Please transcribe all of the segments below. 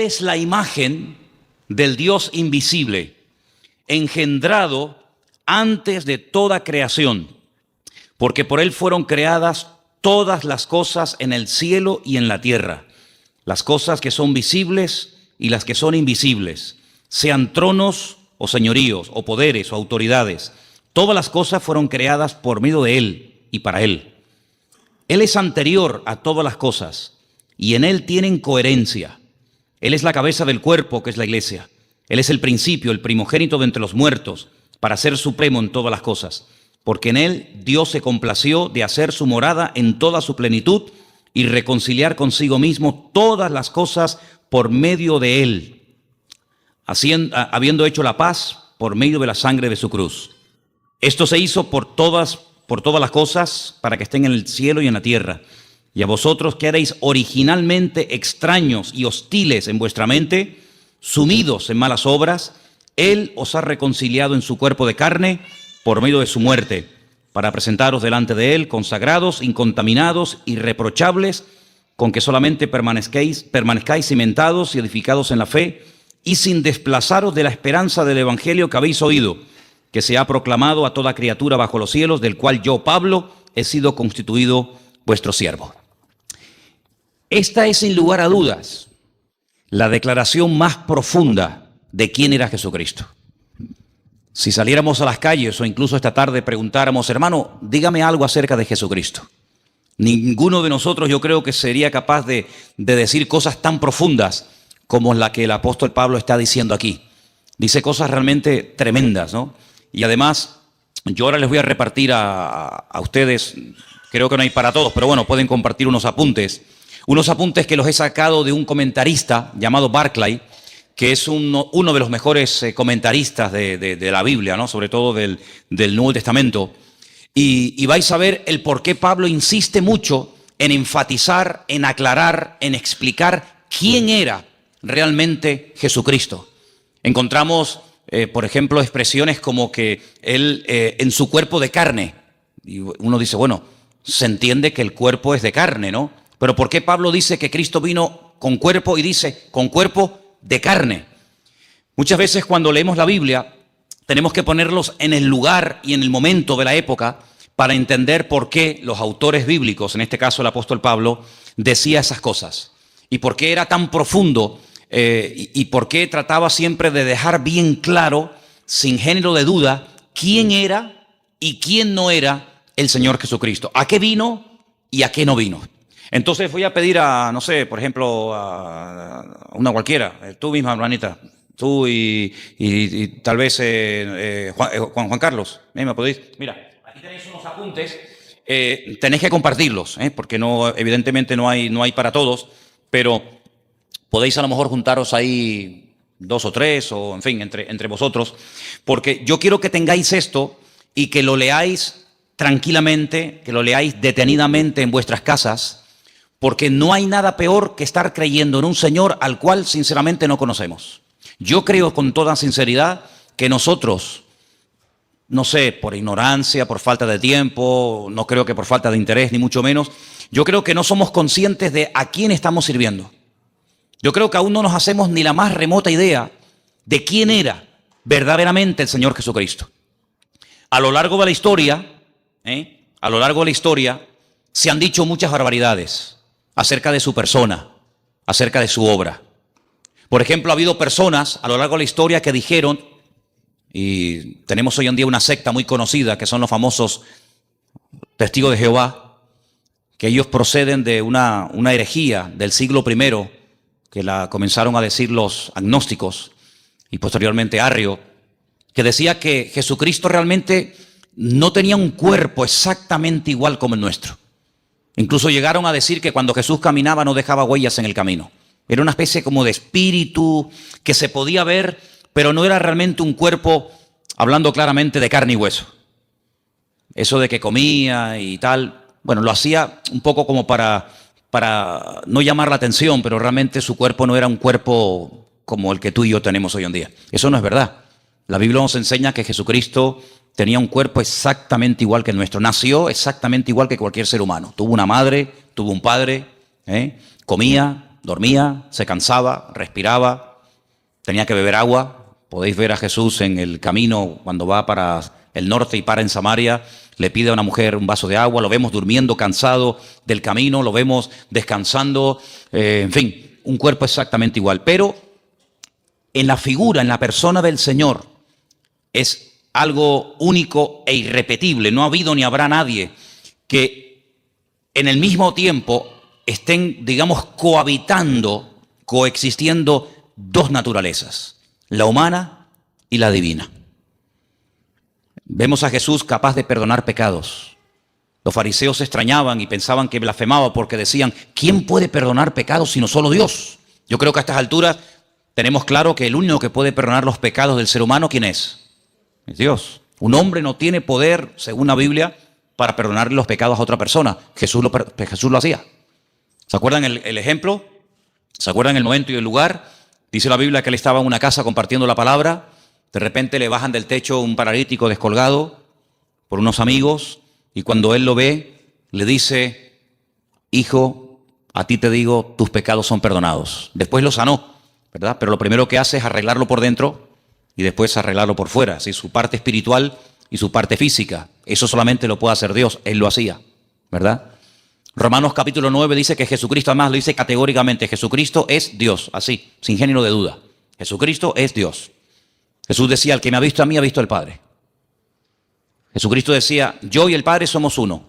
es la imagen del Dios invisible, engendrado antes de toda creación, porque por él fueron creadas todas las cosas en el cielo y en la tierra, las cosas que son visibles y las que son invisibles, sean tronos o señoríos o poderes o autoridades. Todas las cosas fueron creadas por medio de él y para él. Él es anterior a todas las cosas y en él tienen coherencia. Él es la cabeza del cuerpo, que es la iglesia. Él es el principio, el primogénito de entre los muertos, para ser supremo en todas las cosas. Porque en él Dios se complació de hacer su morada en toda su plenitud y reconciliar consigo mismo todas las cosas por medio de él, habiendo hecho la paz por medio de la sangre de su cruz. Esto se hizo por todas las cosas, para que estén en el cielo y en la tierra. Y a vosotros que erais originalmente extraños y hostiles en vuestra mente, sumidos en malas obras, él os ha reconciliado en su cuerpo de carne por medio de su muerte, para presentaros delante de él consagrados, incontaminados, irreprochables, con que solamente permanezcáis cimentados y edificados en la fe, y sin desplazaros de la esperanza del evangelio que habéis oído, que se ha proclamado a toda criatura bajo los cielos, del cual yo, Pablo, he sido constituido vuestro siervo. Esta es, sin lugar a dudas, la declaración más profunda de quién era Jesucristo. Si saliéramos a las calles o incluso esta tarde preguntáramos, hermano, dígame algo acerca de Jesucristo, ninguno de nosotros, yo creo, que sería capaz de decir cosas tan profundas como la que el apóstol Pablo está diciendo aquí. Dice cosas realmente tremendas, ¿no? Y además, yo ahora les voy a repartir a ustedes, creo que no hay para todos, pero bueno, pueden compartir unos apuntes que los he sacado de un comentarista llamado Barclay, que es uno de los mejores comentaristas de la Biblia, ¿no? Sobre todo del Nuevo Testamento. Y vais a ver el por qué Pablo insiste mucho en enfatizar, en aclarar, en explicar quién era realmente Jesucristo. Encontramos, por ejemplo, expresiones como que él en su cuerpo de carne. Y uno dice, bueno, se entiende que el cuerpo es de carne, ¿no? Pero ¿por qué Pablo dice que Cristo vino con cuerpo y dice con cuerpo de carne? Muchas veces cuando leemos la Biblia tenemos que ponerlos en el lugar y en el momento de la época para entender por qué los autores bíblicos, en este caso el apóstol Pablo, decía esas cosas. Y por qué era tan profundo y por qué trataba siempre de dejar bien claro, sin género de duda, quién era y quién no era el Señor Jesucristo. ¿A qué vino y a qué no vino? Entonces voy a pedir a, no sé, por ejemplo, a una cualquiera, tú misma, hermanita, tú y tal vez Juan Carlos, ¿me podéis? Mira, aquí tenéis unos apuntes, tenéis que compartirlos, porque no, evidentemente no hay para todos, pero podéis a lo mejor juntaros ahí 2 o 3, o en fin, entre vosotros, porque yo quiero que tengáis esto y que lo leáis tranquilamente, que lo leáis detenidamente en vuestras casas, porque no hay nada peor que estar creyendo en un Señor al cual sinceramente no conocemos. Yo creo con toda sinceridad que nosotros, no sé, por ignorancia, por falta de tiempo, no creo que por falta de interés, ni mucho menos, yo creo que no somos conscientes de a quién estamos sirviendo. Yo creo que aún no nos hacemos ni la más remota idea de quién era verdaderamente el Señor Jesucristo. A lo largo de la historia, se han dicho muchas barbaridades acerca de su persona, acerca de su obra. Por ejemplo, ha habido personas a lo largo de la historia que dijeron, y tenemos hoy en día una secta muy conocida que son los famosos testigos de Jehová, que ellos proceden de una herejía del siglo I, que la comenzaron a decir los agnósticos y posteriormente Arrio, que decía que Jesucristo realmente no tenía un cuerpo exactamente igual como el nuestro. Incluso llegaron a decir que cuando Jesús caminaba no dejaba huellas en el camino. Era una especie como de espíritu que se podía ver, pero no era realmente un cuerpo, hablando claramente, de carne y hueso. Eso de que comía y tal, bueno, lo hacía un poco como para no llamar la atención, pero realmente su cuerpo no era un cuerpo como el que tú y yo tenemos hoy en día. Eso no es verdad. La Biblia nos enseña que Jesucristo tenía un cuerpo exactamente igual que el nuestro. Nació exactamente igual que cualquier ser humano. Tuvo una madre, tuvo un padre, comía, dormía, se cansaba, respiraba, tenía que beber agua. Podéis ver a Jesús en el camino cuando va para el norte y para en Samaria, le pide a una mujer un vaso de agua, lo vemos durmiendo cansado del camino, lo vemos descansando, en fin, un cuerpo exactamente igual. Pero en la figura, en la persona del Señor, es algo único e irrepetible. No ha habido ni habrá nadie que en el mismo tiempo estén, digamos, coexistiendo dos naturalezas, la humana y la divina. Vemos a Jesús capaz de perdonar pecados. Los fariseos se extrañaban y pensaban que blasfemaba porque decían, ¿quién puede perdonar pecados sino solo Dios? Yo creo que a estas alturas tenemos claro que el único que puede perdonar los pecados del ser humano, ¿quién es? Es Dios. Un hombre no tiene poder, según la Biblia, para perdonarle los pecados a otra persona. Jesús lo hacía. ¿Se acuerdan el ejemplo? ¿Se acuerdan el momento y el lugar? Dice la Biblia que él estaba en una casa compartiendo la palabra. De repente le bajan del techo un paralítico descolgado por unos amigos. Y cuando él lo ve, le dice, hijo, a ti te digo, tus pecados son perdonados. Después lo sanó, ¿verdad? Pero lo primero que hace es arreglarlo por dentro y después arreglarlo por fuera. ¿Sí? Su parte espiritual y su parte física. Eso solamente lo puede hacer Dios. Él lo hacía, ¿verdad? Romanos capítulo 9 dice que Jesucristo, además lo dice categóricamente, Jesucristo es Dios, así, sin género de duda. Jesucristo es Dios. Jesús decía, el que me ha visto a mí ha visto al Padre. Jesucristo decía, yo y el Padre somos uno.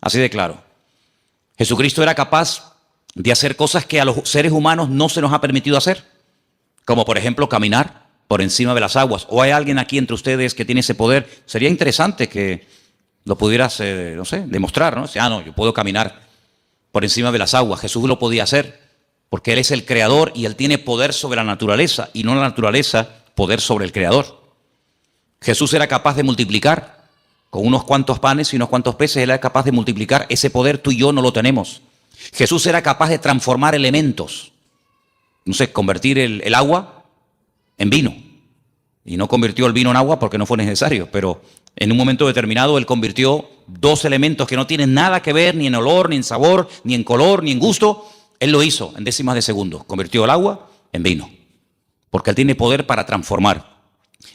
Así de claro. Jesucristo era capaz de hacer cosas que a los seres humanos no se nos ha permitido hacer. Como por ejemplo caminar por encima de las aguas. ¿O hay alguien aquí entre ustedes que tiene ese poder? Sería interesante que lo pudieras, no sé, demostrar, ¿no? No, yo puedo caminar por encima de las aguas. Jesús lo podía hacer porque Él es el creador y Él tiene poder sobre la naturaleza y no la naturaleza poder sobre el creador. Jesús era capaz de multiplicar con unos cuantos panes y unos cuantos peces. Él era capaz de multiplicar. Ese poder tú y yo no lo tenemos. Jesús era capaz de transformar elementos. No sé, convertir el agua en vino. Y no convirtió el vino en agua porque no fue necesario, pero en un momento determinado Él convirtió dos elementos que no tienen nada que ver ni en olor, ni en sabor, ni en color, ni en gusto. Él lo hizo en décimas de segundo. Convirtió el agua en vino. Porque Él tiene poder para transformar.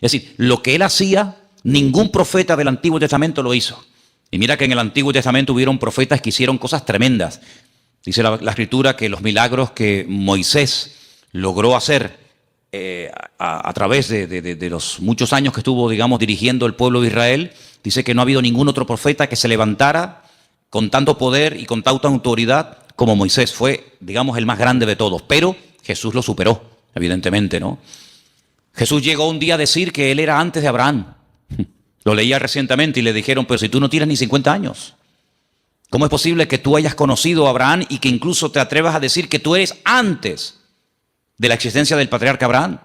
Es decir, lo que Él hacía, ningún profeta del Antiguo Testamento lo hizo. Y mira que en el Antiguo Testamento hubieron profetas que hicieron cosas tremendas. Dice la Escritura que los milagros que Moisés logró hacer a través de los muchos años que estuvo, digamos, dirigiendo el pueblo de Israel, dice que no ha habido ningún otro profeta que se levantara con tanto poder y con tanta autoridad como Moisés. Fue, digamos, el más grande de todos. Pero Jesús lo superó, evidentemente, ¿no? Jesús llegó un día a decir que Él era antes de Abraham. Lo leía recientemente y le dijeron, pero si tú no tienes ni 50 años, ¿cómo es posible que tú hayas conocido a Abraham y que incluso te atrevas a decir que tú eres antes de la existencia del patriarca Abraham?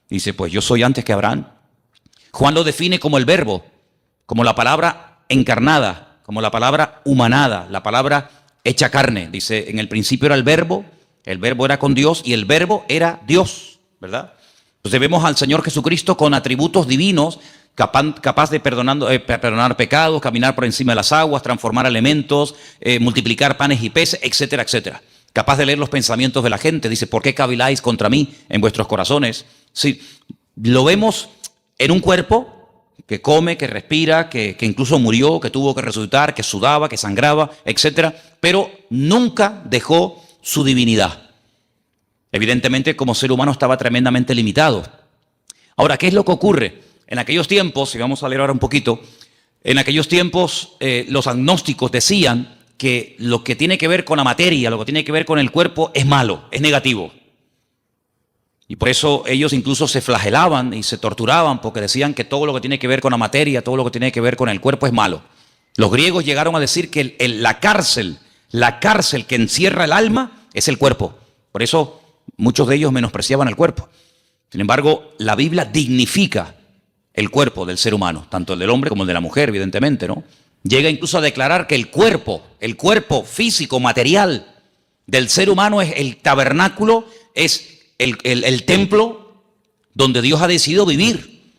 Dice, pues yo soy antes que Abraham. Juan lo define como el verbo, como la palabra encarnada, como la palabra humanada, la palabra hecha carne. Dice, en el principio era el verbo era con Dios y el verbo era Dios, ¿verdad? Entonces vemos al Señor Jesucristo con atributos divinos, capaz de perdonar pecados, caminar por encima de las aguas, transformar elementos, multiplicar panes y peces, etcétera, etcétera. Capaz de leer los pensamientos de la gente. Dice, ¿por qué caviláis contra mí en vuestros corazones? Sí, lo vemos en un cuerpo que come, que respira, que incluso murió, que tuvo que resucitar, que sudaba, que sangraba, etcétera, pero nunca dejó su divinidad. Evidentemente, como ser humano estaba tremendamente limitado. Ahora, ¿qué es lo que ocurre? En aquellos tiempos, y vamos a leer ahora un poquito, en aquellos tiempos los agnósticos decían que lo que tiene que ver con la materia, lo que tiene que ver con el cuerpo es malo, es negativo. Y por eso ellos incluso se flagelaban y se torturaban porque decían que todo lo que tiene que ver con la materia, todo lo que tiene que ver con el cuerpo es malo. Los griegos llegaron a decir que la cárcel que encierra el alma es el cuerpo. Por eso muchos de ellos menospreciaban el cuerpo. Sin embargo, la Biblia dignifica el cuerpo del ser humano, tanto el del hombre como el de la mujer, evidentemente, ¿no? Llega incluso a declarar que el cuerpo físico, material del ser humano es el tabernáculo, es el templo donde Dios ha decidido vivir.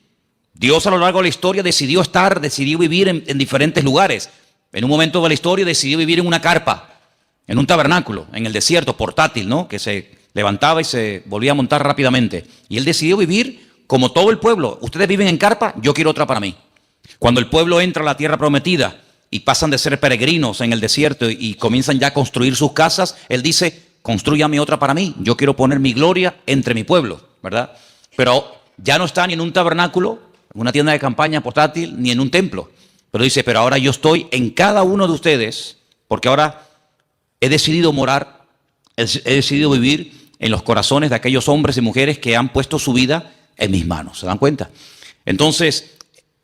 Dios a lo largo de la historia decidió vivir en diferentes lugares. En un momento de la historia decidió vivir en una carpa. en un tabernáculo, en el desierto, portátil, ¿no? Que se levantaba y se volvía a montar rápidamente. Y él decidió vivir como todo el pueblo. Ustedes viven en carpa, yo quiero otra para mí. Cuando el pueblo entra a la tierra prometida y pasan de ser peregrinos en el desierto y comienzan ya a construir sus casas, él dice, constrúyame otra para mí, yo quiero poner mi gloria entre mi pueblo, ¿verdad? Pero ya no está ni en un tabernáculo, en una tienda de campaña portátil, ni en un templo. Pero dice, pero ahora yo estoy en cada uno de ustedes, porque ahora he decidido morar, he decidido vivir en los corazones de aquellos hombres y mujeres que han puesto su vida en mis manos. ¿Se dan cuenta? Entonces,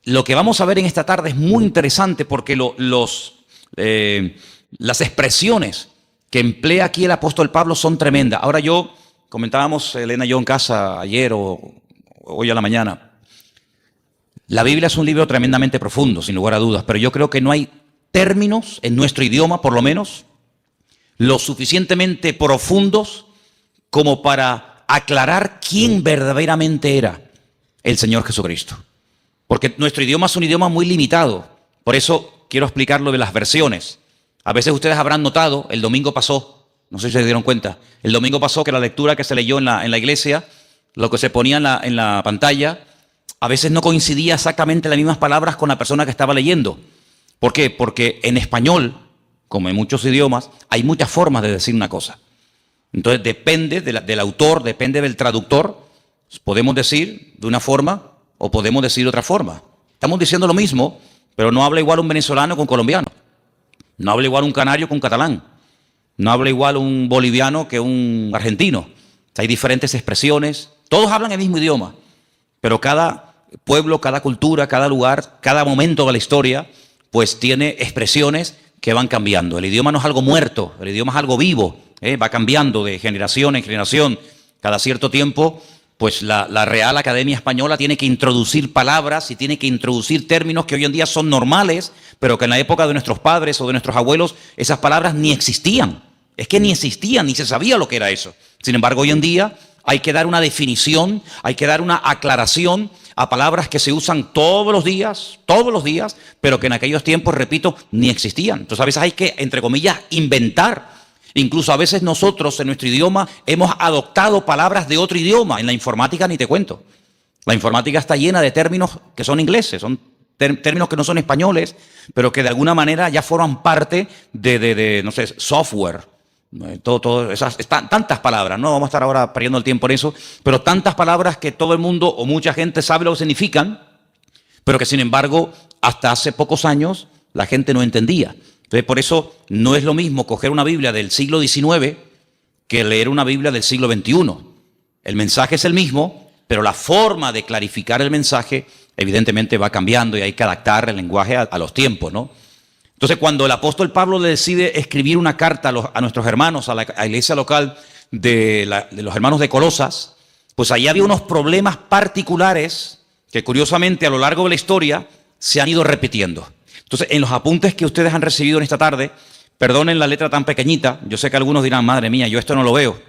lo que vamos a ver en esta tarde es muy interesante porque las expresiones que emplea aquí el apóstol Pablo son tremendas. Ahora comentábamos Elena y yo en casa ayer o hoy a la mañana, la Biblia es un libro tremendamente profundo, sin lugar a dudas, pero yo creo que no hay términos en nuestro idioma, por lo menos, lo suficientemente profundos como para aclarar quién verdaderamente era el Señor Jesucristo. Porque nuestro idioma es un idioma muy limitado. Por eso quiero explicar lo de las versiones. A veces ustedes habrán notado, el domingo pasó, no sé si se dieron cuenta, el domingo pasó que la lectura que se leyó en la iglesia, lo que se ponía en la pantalla, a veces no coincidía exactamente las mismas palabras con la persona que estaba leyendo. ¿Por qué? Porque en español, como en muchos idiomas, hay muchas formas de decir una cosa. Entonces depende del autor, depende del traductor, podemos decir de una forma o podemos decir de otra forma. Estamos diciendo lo mismo, pero no habla igual un venezolano con un colombiano. No habla igual un canario con un catalán. No habla igual un boliviano que un argentino. Hay diferentes expresiones. Todos hablan el mismo idioma, pero cada pueblo, cada cultura, cada lugar, cada momento de la historia, pues tiene expresiones que van cambiando. El idioma no es algo muerto, el idioma es algo vivo, va cambiando de generación en generación. Cada cierto tiempo, pues la Real Academia Española tiene que introducir palabras y tiene que introducir términos que hoy en día son normales, pero que en la época de nuestros padres o de nuestros abuelos esas palabras ni existían. Es que ni existían, ni se sabía lo que era eso. Sin embargo, hoy en día hay que dar una definición, hay que dar una aclaración a palabras que se usan todos los días, pero que en aquellos tiempos, repito, ni existían. Entonces a veces hay que, entre comillas, inventar. Incluso a veces nosotros en nuestro idioma hemos adoptado palabras de otro idioma. En la informática ni te cuento. La informática está llena de términos que son ingleses, son términos que no son españoles, pero que de alguna manera ya forman parte de no sé, software. Tantas palabras, no vamos a estar ahora perdiendo el tiempo en eso, pero tantas palabras que todo el mundo o mucha gente sabe lo que significan, pero que sin embargo hasta hace pocos años la gente no entendía. Entonces por eso no es lo mismo coger una Biblia del siglo XIX que leer una Biblia del siglo XXI. El mensaje es el mismo, pero la forma de clarificar el mensaje evidentemente va cambiando y hay que adaptar el lenguaje a los tiempos, ¿no? Entonces, cuando el apóstol Pablo le decide escribir una carta a nuestros hermanos, a la iglesia local de los hermanos de Colosas, pues ahí había unos problemas particulares que curiosamente a lo largo de la historia se han ido repitiendo. Entonces, en los apuntes que ustedes han recibido en esta tarde, perdonen la letra tan pequeñita, yo sé que algunos dirán, madre mía, yo esto no lo veo.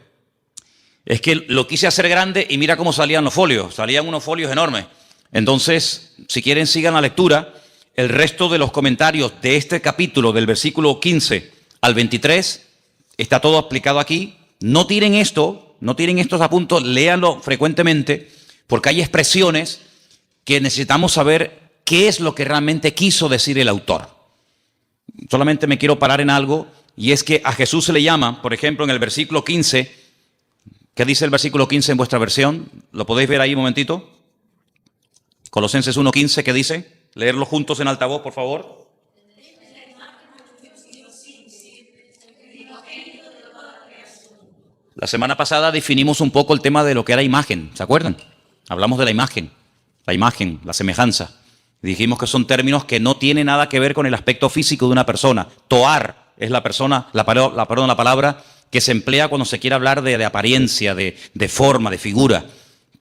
Es que lo quise hacer grande y mira cómo salían los folios, salían unos folios enormes. Entonces, si quieren, sigan la lectura. El resto de los comentarios de este capítulo, del versículo 15 al 23, está todo explicado aquí. No tiren estos apuntes, léanlo frecuentemente, porque hay expresiones que necesitamos saber qué es lo que realmente quiso decir el autor. Solamente me quiero parar en algo, y es que a Jesús se le llama, por ejemplo, en el versículo 15, ¿qué dice el versículo 15 en vuestra versión? ¿Lo podéis ver ahí un momentito? Colosenses 1:15, ¿qué dice? Leerlo juntos en altavoz, por favor. La semana pasada definimos un poco el tema de lo que era imagen, ¿se acuerdan? Hablamos de la imagen, la semejanza. Dijimos que son términos que no tienen nada que ver con el aspecto físico de una persona. Toar es la palabra que se emplea cuando se quiere hablar de apariencia, de forma, de figura.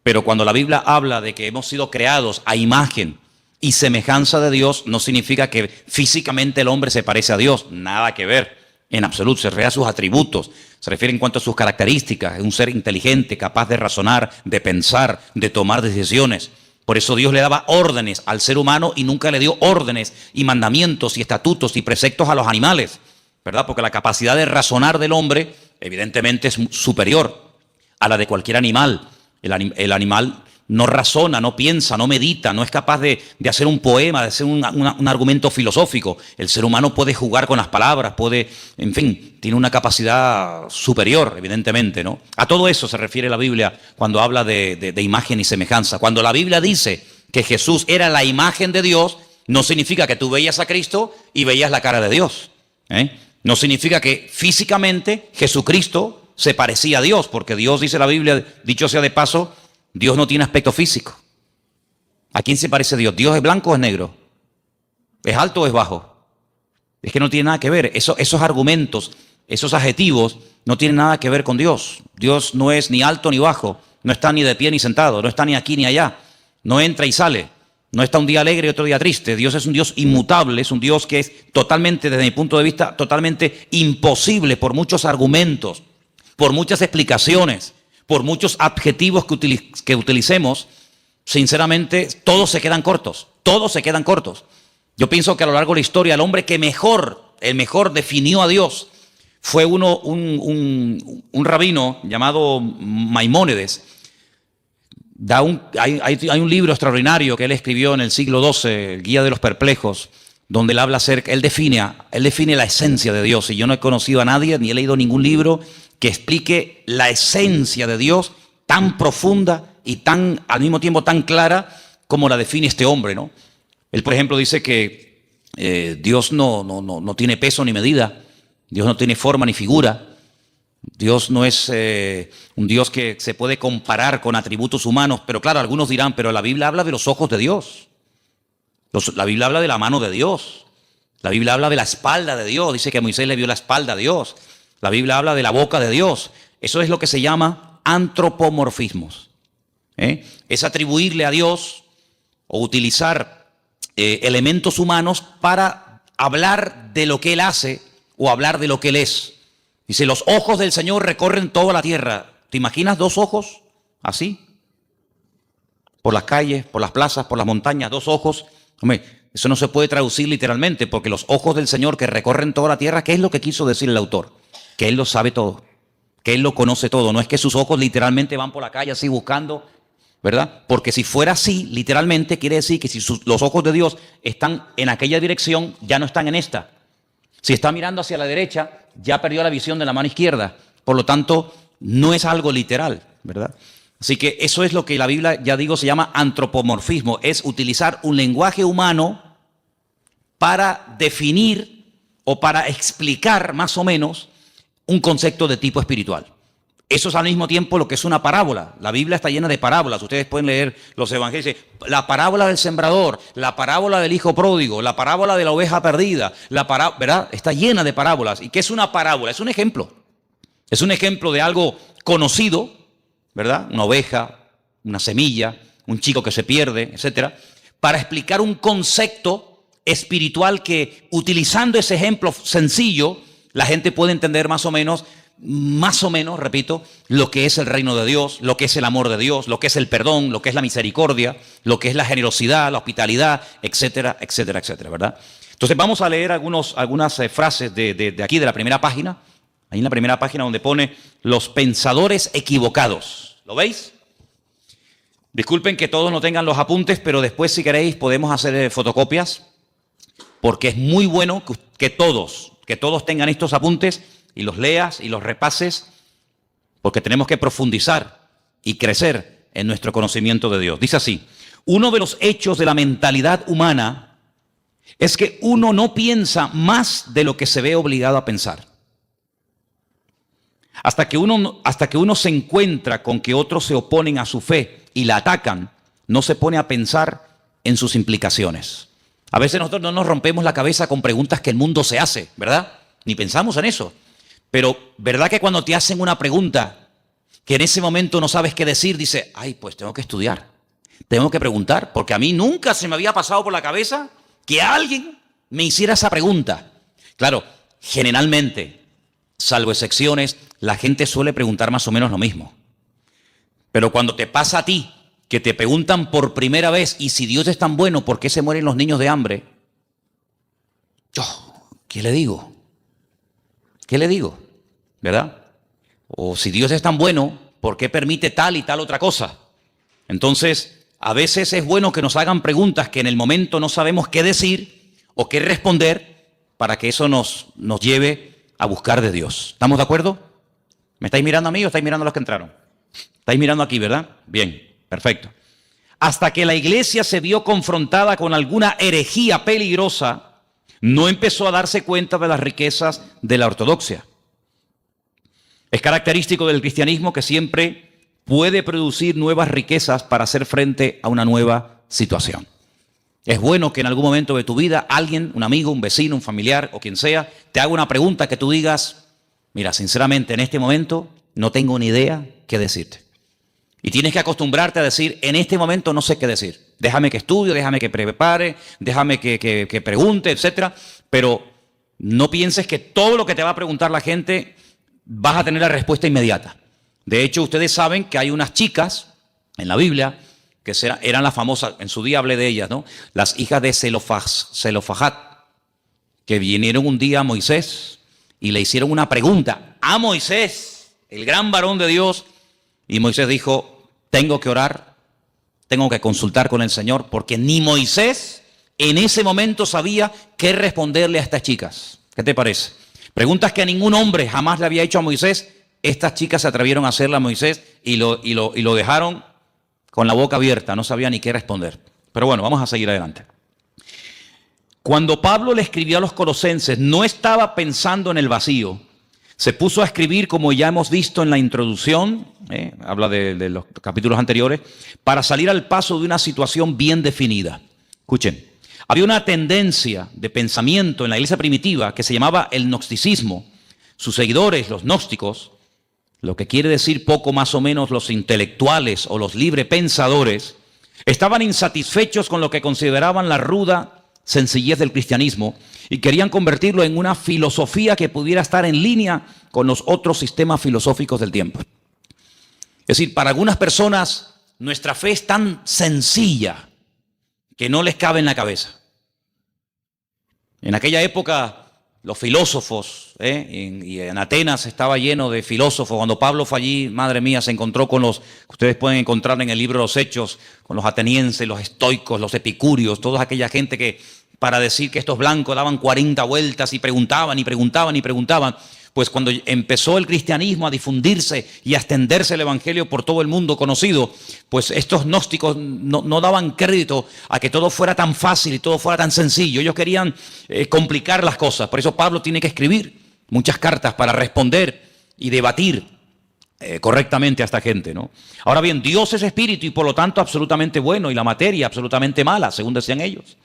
Pero cuando la Biblia habla de que hemos sido creados a imagen y semejanza de Dios, no significa que físicamente el hombre se parece a Dios. Nada que ver, en absoluto. Se refiere a sus atributos, se refiere en cuanto a sus características. Es un ser inteligente, capaz de razonar, de pensar, de tomar decisiones. Por eso Dios le daba órdenes al ser humano y nunca le dio órdenes y mandamientos y estatutos y preceptos a los animales. ¿verdad? Porque la capacidad de razonar del hombre, evidentemente, es superior a la de cualquier animal. El animal no razona, no piensa, no medita, no es capaz de hacer un poema, de hacer un argumento filosófico. El ser humano puede jugar con las palabras, puede, en fin, tiene una capacidad superior, evidentemente, ¿no? A todo eso se refiere la Biblia cuando habla de imagen y semejanza. Cuando la Biblia dice que Jesús era la imagen de Dios, no significa que tú veías a Cristo y veías la cara de Dios, ¿eh? No significa que físicamente Jesucristo se parecía a Dios, porque Dios, dice la Biblia, dicho sea de paso, Dios no tiene aspecto físico. ¿A quién se parece Dios? ¿Dios es blanco o es negro? ¿Es alto o es bajo? Es que no tiene nada que ver. Esos argumentos, esos adjetivos, no tienen nada que ver con Dios. Dios no es ni alto ni bajo, no está ni de pie ni sentado, no está ni aquí ni allá, no entra y sale, no está un día alegre y otro día triste. Dios es un Dios inmutable, es un Dios que es totalmente, desde mi punto de vista, totalmente imposible por muchos argumentos, por muchas explicaciones, por muchos adjetivos que utilicemos. Sinceramente, todos se quedan cortos, todos se quedan cortos. Yo pienso que a lo largo de la historia, el hombre que el mejor definió a Dios fue un rabino llamado Maimónides. Hay un libro extraordinario que él escribió en el siglo XII, el Guía de los Perplejos, donde él habla acerca, él define la esencia de Dios. Y yo no he conocido a nadie, ni he leído ningún libro que explique la esencia de Dios tan profunda y al mismo tiempo tan clara como la define este hombre, ¿no? Él, por ejemplo, dice que Dios no tiene peso ni medida, Dios no tiene forma ni figura, Dios no es un Dios que se puede comparar con atributos humanos, pero claro, algunos dirán, pero la Biblia habla de los ojos de Dios, la Biblia habla de la mano de Dios, la Biblia habla de la espalda de Dios, dice que Moisés le vio la espalda a Dios, la Biblia habla de la boca de Dios. Eso es lo que se llama antropomorfismos, ¿eh? Es atribuirle a Dios o utilizar elementos humanos para hablar de lo que Él hace o hablar de lo que Él es. Dice, los ojos del Señor recorren toda la tierra. ¿Te imaginas dos ojos así? Por las calles, por las plazas, por las montañas, dos ojos. Hombre, eso no se puede traducir literalmente, porque los ojos del Señor que recorren toda la tierra, ¿qué es lo que quiso decir el autor? Que Él lo sabe todo, que Él lo conoce todo. No es que sus ojos literalmente van por la calle así buscando, ¿verdad? Porque si fuera así, literalmente, quiere decir que si los ojos de Dios están en aquella dirección, ya no están en esta. Si está mirando hacia la derecha, ya perdió la visión de la mano izquierda. Por lo tanto, no es algo literal, ¿verdad? Así que eso es lo que la Biblia, ya digo, se llama antropomorfismo. Es utilizar un lenguaje humano para definir o para explicar más o menos un concepto de tipo espiritual. Eso es al mismo tiempo lo que es una parábola. La Biblia está llena de parábolas. Ustedes pueden leer los evangelios. La parábola del sembrador, la parábola del hijo pródigo, la parábola de la oveja perdida, ¿verdad? Está llena de parábolas. ¿Y qué es una parábola? Es un ejemplo. Es un ejemplo de algo conocido, ¿verdad? Una oveja, una semilla, un chico que se pierde, etcétera, para explicar un concepto espiritual que, utilizando ese ejemplo sencillo, la gente puede entender más o menos, repito, lo que es el reino de Dios, lo que es el amor de Dios, lo que es el perdón, lo que es la misericordia, lo que es la generosidad, la hospitalidad, etcétera, etcétera, etcétera, ¿verdad? Entonces vamos a leer algunas frases de aquí, de la primera página. Ahí en la primera página donde pone los pensadores equivocados. ¿Lo veis? Disculpen que todos no tengan los apuntes, pero después si queréis podemos hacer fotocopias, porque es muy bueno que todos tengan estos apuntes y los leas y los repases, porque tenemos que profundizar y crecer en nuestro conocimiento de Dios. Dice así: uno de los hechos de la mentalidad humana es que uno no piensa más de lo que se ve obligado a pensar. Hasta que uno se encuentra con que otros se oponen a su fe y la atacan, no se pone a pensar en sus implicaciones. A veces nosotros no nos rompemos la cabeza con preguntas que el mundo se hace, ¿verdad? Ni pensamos en eso. Pero, ¿verdad que cuando te hacen una pregunta que en ese momento no sabes qué decir, dices, ay, pues tengo que estudiar, tengo que preguntar, porque a mí nunca se me había pasado por la cabeza que alguien me hiciera esa pregunta? Claro, generalmente, salvo excepciones, la gente suele preguntar más o menos lo mismo. Pero cuando te pasa a ti, que te preguntan por primera vez, y si Dios es tan bueno, ¿por qué se mueren los niños de hambre? Yo, ¿qué le digo? ¿qué le digo? ¿Verdad? O si Dios es tan bueno, ¿por qué permite tal y tal otra cosa? Entonces, a veces es bueno que nos hagan preguntas que en el momento no sabemos qué decir o qué responder para que eso nos lleve a buscar de Dios. ¿Estamos de acuerdo? ¿Me estáis mirando a mí o estáis mirando a los que entraron? Estáis mirando aquí, ¿verdad? Bien, perfecto. Hasta que la iglesia se vio confrontada con alguna herejía peligrosa, no empezó a darse cuenta de las riquezas de la ortodoxia. Es característico del cristianismo que siempre puede producir nuevas riquezas para hacer frente a una nueva situación. Es bueno que en algún momento de tu vida alguien, un amigo, un vecino, un familiar o quien sea, te haga una pregunta que tú digas, mira, sinceramente en este momento no tengo ni idea qué decirte. Y tienes que acostumbrarte a decir, en este momento no sé qué decir. Déjame que estudie, déjame que prepare, déjame que pregunte, etcétera. Pero no pienses que todo lo que te va a preguntar la gente vas a tener la respuesta inmediata. De hecho, ustedes saben que hay unas chicas en la Biblia que eran las famosas, en su día hablé de ellas, ¿no? Las hijas de Zelofajat, que vinieron un día a Moisés y le hicieron una pregunta a Moisés, el gran varón de Dios, y Moisés dijo, tengo que orar, tengo que consultar con el Señor, porque ni Moisés en ese momento sabía qué responderle a estas chicas. ¿Qué te parece? Preguntas que a ningún hombre jamás le había hecho a Moisés, estas chicas se atrevieron a hacerla a Moisés y lo dejaron con la boca abierta, no sabía ni qué responder. Pero bueno, vamos a seguir adelante. Cuando Pablo le escribió a los colosenses, no estaba pensando en el vacío. Se puso a escribir, como ya hemos visto en la introducción, habla de los capítulos anteriores, para salir al paso de una situación bien definida. Escuchen, había una tendencia de pensamiento en la iglesia primitiva que se llamaba el gnosticismo. Sus seguidores, los gnósticos, lo que quiere decir poco más o menos los intelectuales o los librepensadores, estaban insatisfechos con lo que consideraban la ruda sencillez del cristianismo y querían convertirlo en una filosofía que pudiera estar en línea con los otros sistemas filosóficos del tiempo. Es decir, para algunas personas nuestra fe es tan sencilla que no les cabe en la cabeza. En aquella época los filósofos, y en Atenas estaba lleno de filósofos. Cuando Pablo fue allí, madre mía, se encontró con los que ustedes pueden encontrar en el libro de los Hechos, con los atenienses, los estoicos, los epicúreos, toda aquella gente que para decir que estos blancos daban 40 vueltas y preguntaban y preguntaban y preguntaban. Pues cuando empezó el cristianismo a difundirse y a extenderse el evangelio por todo el mundo conocido, pues estos gnósticos no daban crédito a que todo fuera tan fácil y todo fuera tan sencillo. Ellos querían complicar las cosas. Por eso Pablo tiene que escribir muchas cartas para responder y debatir correctamente a esta gente, ¿no? Ahora bien, Dios es espíritu y por lo tanto absolutamente bueno y la materia absolutamente mala, según decían ellos.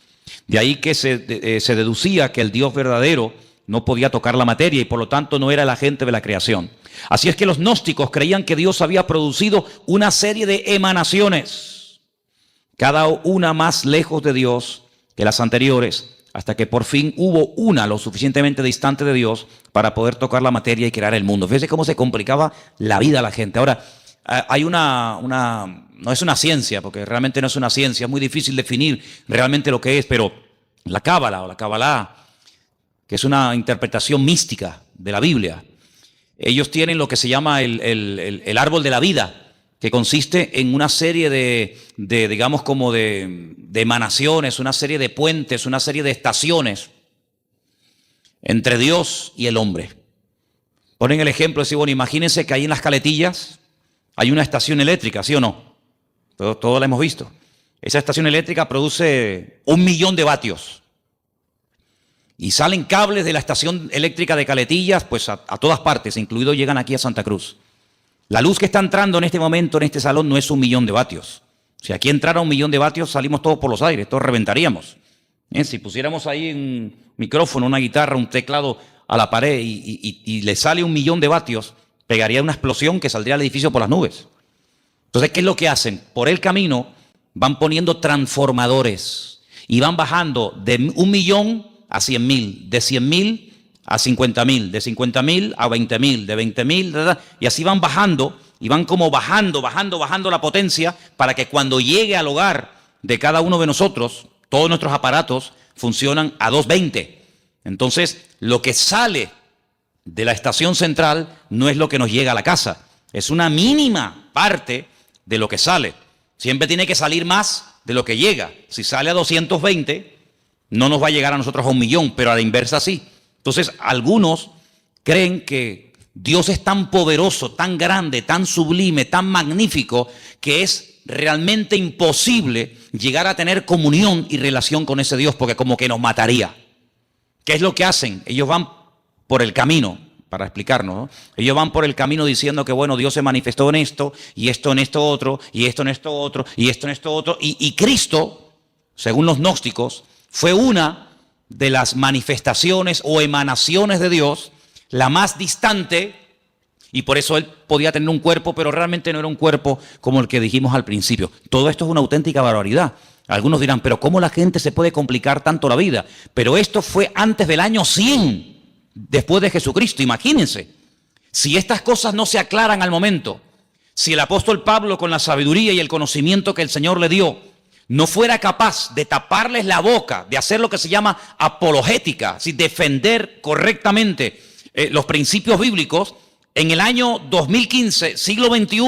De ahí que se deducía que el Dios verdadero no podía tocar la materia y por lo tanto no era el agente de la creación. Así es que los gnósticos creían que Dios había producido una serie de emanaciones, cada una más lejos de Dios que las anteriores, hasta que por fin hubo una lo suficientemente distante de Dios para poder tocar la materia y crear el mundo. Fíjense cómo se complicaba la vida a la gente. Ahora, hay no es una ciencia, porque realmente no es una ciencia, es muy difícil definir realmente lo que es, pero la Cábala o la Kabbalah, que es una interpretación mística de la Biblia, ellos tienen lo que se llama el árbol de la vida, que consiste en una serie digamos como de emanaciones, una serie de puentes, una serie de estaciones entre Dios y el hombre. Ponen el ejemplo de decir, bueno, imagínense que ahí en las Caletillas hay una estación eléctrica, ¿sí o no? Todo lo hemos visto. Esa estación eléctrica produce 1 millón de vatios. Y salen cables de la estación eléctrica de Caletillas, pues a todas partes, incluido llegan aquí a Santa Cruz. La luz que está entrando en este momento en este salón no es 1 millón de vatios. Si aquí entrara 1 millón de vatios, salimos todos por los aires, todos reventaríamos. Si pusiéramos ahí un micrófono, una guitarra, un teclado a la pared y le sale 1 millón de vatios, pegaría una explosión que saldría al edificio por las nubes. Entonces, ¿qué es lo que hacen? Por el camino van poniendo transformadores y van bajando de 1 millón a 100.000, de 100.000 a 50.000, de 50.000 a 20.000, de 20.000, y así van bajando, y van como bajando la potencia para que cuando llegue al hogar de cada uno de nosotros, todos nuestros aparatos funcionan a 220. Entonces, lo que sale de la estación central no es lo que nos llega a la casa. Es una mínima parte de lo que sale. Siempre tiene que salir más de lo que llega. Si sale a 220, no nos va a llegar a nosotros a 1.000.000, pero a la inversa sí. Entonces, algunos creen que Dios es tan poderoso, tan grande, tan sublime, tan magnífico, que es realmente imposible llegar a tener comunión y relación con ese Dios, porque como que nos mataría. ¿Qué es lo que hacen? Ellos van por el camino, para explicarnos, ¿no? Ellos van por el camino diciendo que, bueno, Dios se manifestó en esto, y esto en esto otro, y esto en esto otro, y esto en esto otro, y Cristo, según los gnósticos, fue una de las manifestaciones o emanaciones de Dios, la más distante, y por eso Él podía tener un cuerpo, pero realmente no era un cuerpo como el que dijimos al principio. Todo esto es una auténtica barbaridad. Algunos dirán, pero ¿cómo la gente se puede complicar tanto la vida? Pero esto fue antes del año 100, después de Jesucristo. Imagínense, si estas cosas no se aclaran al momento, si el apóstol Pablo, con la sabiduría y el conocimiento que el Señor le dio, no fuera capaz de taparles la boca, de hacer lo que se llama apologética, es defender correctamente los principios bíblicos, en el año 2015, siglo XXI,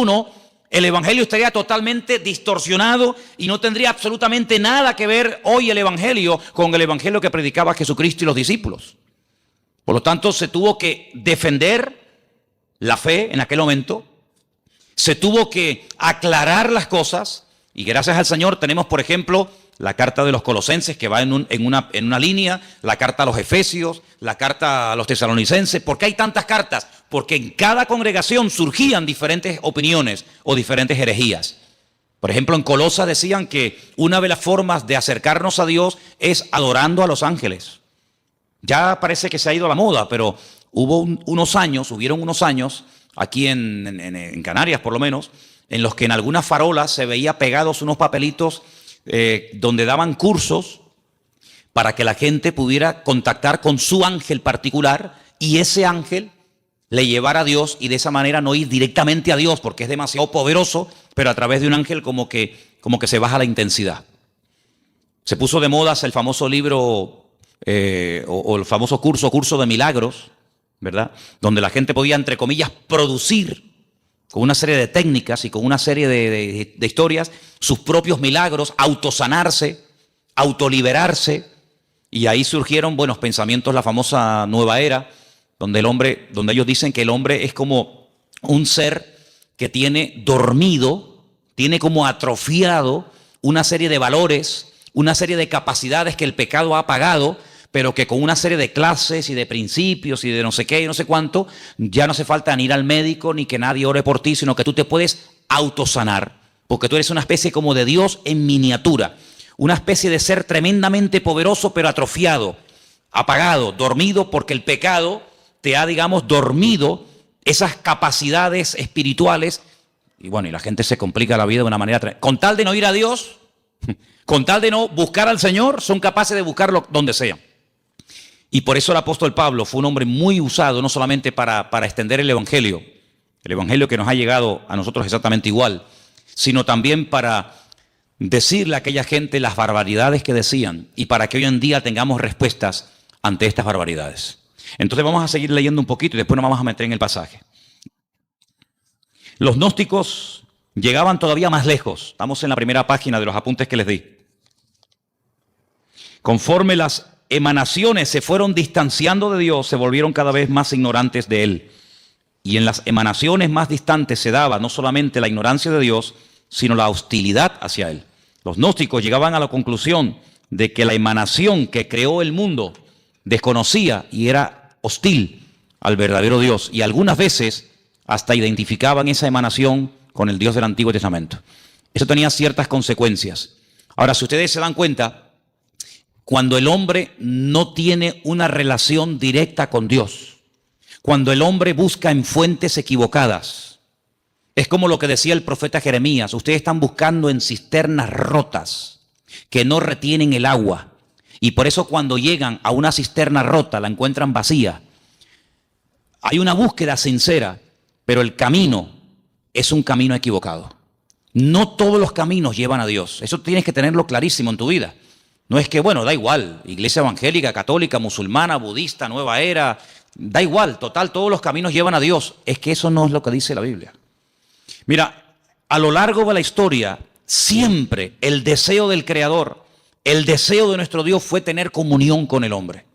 el evangelio estaría totalmente distorsionado y no tendría absolutamente nada que ver hoy el evangelio con el evangelio que predicaba Jesucristo y los discípulos. Por lo tanto, se tuvo que defender la fe en aquel momento, se tuvo que aclarar las cosas, y gracias al Señor tenemos, por ejemplo, la carta de los Colosenses, que va en una línea, la carta a los Efesios, la carta a los Tesalonicenses. ¿Por qué hay tantas cartas? Porque en cada congregación surgían diferentes opiniones o diferentes herejías. Por ejemplo, en Colosas decían que una de las formas de acercarnos a Dios es adorando a los ángeles. Ya parece que se ha ido a la moda, pero hubieron unos años, aquí en Canarias por lo menos, en los que en algunas farolas se veía pegados unos papelitos donde daban cursos para que la gente pudiera contactar con su ángel particular y ese ángel le llevara a Dios, y de esa manera no ir directamente a Dios porque es demasiado poderoso, pero a través de un ángel como que se baja la intensidad. Se puso de moda el famoso libro o el famoso curso de milagros, ¿verdad? Donde la gente podía, entre comillas, producir con una serie de técnicas y con una serie de historias sus propios milagros, autosanarse, autoliberarse, y ahí surgieron buenos pensamientos, la famosa nueva era, donde ellos dicen que el hombre es como un ser que tiene dormido, tiene como atrofiado una serie de valores, una serie de capacidades que el pecado ha apagado, pero que con una serie de clases y de principios y de no sé qué y no sé cuánto, ya no hace falta ni ir al médico ni que nadie ore por ti, sino que tú te puedes autosanar, porque tú eres una especie como de Dios en miniatura, una especie de ser tremendamente poderoso pero atrofiado, apagado, dormido, porque el pecado te ha, digamos, dormido esas capacidades espirituales. Y bueno, y la gente se complica la vida de una manera con tal de no ir a Dios, con tal de no buscar al Señor, son capaces de buscarlo donde sea. Y por eso el apóstol Pablo fue un hombre muy usado, no solamente para extender el evangelio que nos ha llegado a nosotros exactamente igual, sino también para decirle a aquella gente las barbaridades que decían y para que hoy en día tengamos respuestas ante estas barbaridades. Entonces vamos a seguir leyendo un poquito y después nos vamos a meter en el pasaje. Los gnósticos llegaban todavía más lejos. Estamos en la primera página de los apuntes que les di. Conforme las emanaciones se fueron distanciando de Dios, se volvieron cada vez más ignorantes de Él. Y en las emanaciones más distantes se daba no solamente la ignorancia de Dios, sino la hostilidad hacia Él. Los gnósticos llegaban a la conclusión de que la emanación que creó el mundo desconocía y era hostil al verdadero Dios. Y algunas veces hasta identificaban esa emanación con el Dios del Antiguo Testamento. Eso tenía ciertas consecuencias. Ahora, si ustedes se dan cuenta, cuando el hombre no tiene una relación directa con Dios, cuando el hombre busca en fuentes equivocadas, es como lo que decía el profeta Jeremías: ustedes están buscando en cisternas rotas que no retienen el agua, y por eso cuando llegan a una cisterna rota la encuentran vacía. Hay una búsqueda sincera, pero el camino es un camino equivocado. No todos los caminos llevan a Dios. Eso tienes que tenerlo clarísimo en tu vida. No es que, bueno, da igual, iglesia evangélica, católica, musulmana, budista, nueva era, Da igual, total, todos los caminos llevan a Dios. Es que eso no es lo que dice la Biblia. Mira, a lo largo de la historia, siempre el deseo del Creador, el deseo de nuestro Dios fue tener comunión con el hombre.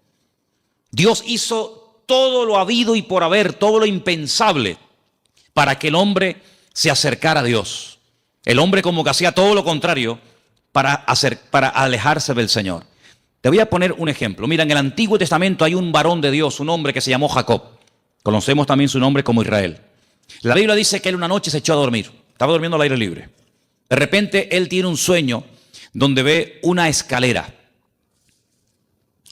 Dios hizo todo lo habido y por haber, todo lo impensable, para que el hombre se acercara a Dios. El hombre como que hacía todo lo contrario para alejarse del Señor. Te voy a poner un ejemplo. Mira, en el Antiguo Testamento hay un varón de Dios, un hombre que se llamó Jacob. Conocemos también su nombre como Israel. La Biblia dice que él una noche se echó a dormir. Estaba durmiendo al aire libre. De repente él tiene un sueño donde ve una escalera.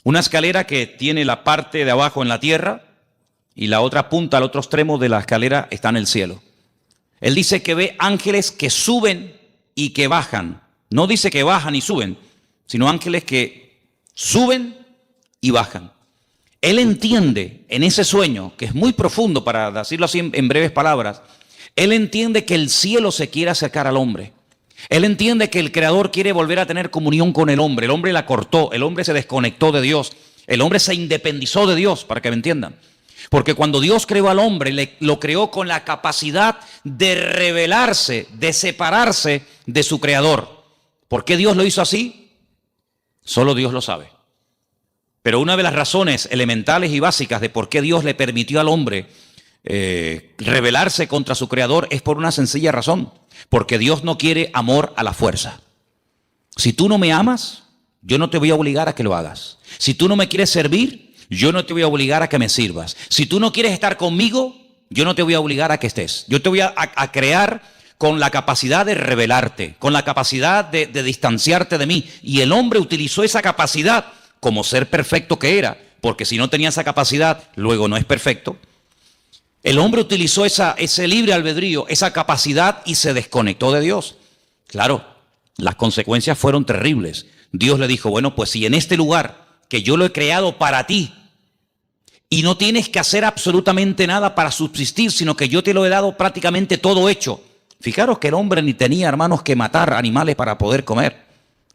Una escalera que tiene la parte de abajo en la tierra y la otra punta, al otro extremo de la escalera está en el cielo. Él dice que ve ángeles que suben y que bajan. No dice que bajan y suben, sino ángeles que suben y bajan. Él entiende en ese sueño, que es muy profundo para decirlo así en breves palabras, él entiende que el cielo se quiere acercar al hombre. Él entiende que el Creador quiere volver a tener comunión con el hombre. El hombre la cortó, el hombre se desconectó de Dios, el hombre se independizó de Dios, para que me entiendan. Porque cuando Dios creó al hombre, lo creó con la capacidad de rebelarse, de separarse de su Creador. ¿Por qué Dios lo hizo así? Solo Dios lo sabe. Pero una de las razones elementales y básicas de por qué Dios le permitió al hombre rebelarse contra su Creador es por una sencilla razón. Porque Dios no quiere amor a la fuerza. Si tú no me amas, yo no te voy a obligar a que lo hagas. Si tú no me quieres servir, yo no te voy a obligar a que me sirvas. Si tú no quieres estar conmigo, yo no te voy a obligar a que estés. Yo te voy a crear con la capacidad de rebelarte, con la capacidad de distanciarte de mí. Y el hombre utilizó esa capacidad como ser perfecto que era, porque si no tenía esa capacidad, luego no es perfecto. El hombre utilizó ese libre albedrío, esa capacidad y se desconectó de Dios. Claro, las consecuencias fueron terribles. Dios le dijo, bueno, pues si en este lugar que yo lo he creado para ti y no tienes que hacer absolutamente nada para subsistir, sino que yo te lo he dado prácticamente todo hecho. Fijaros que el hombre ni tenía, hermanos, que matar animales para poder comer.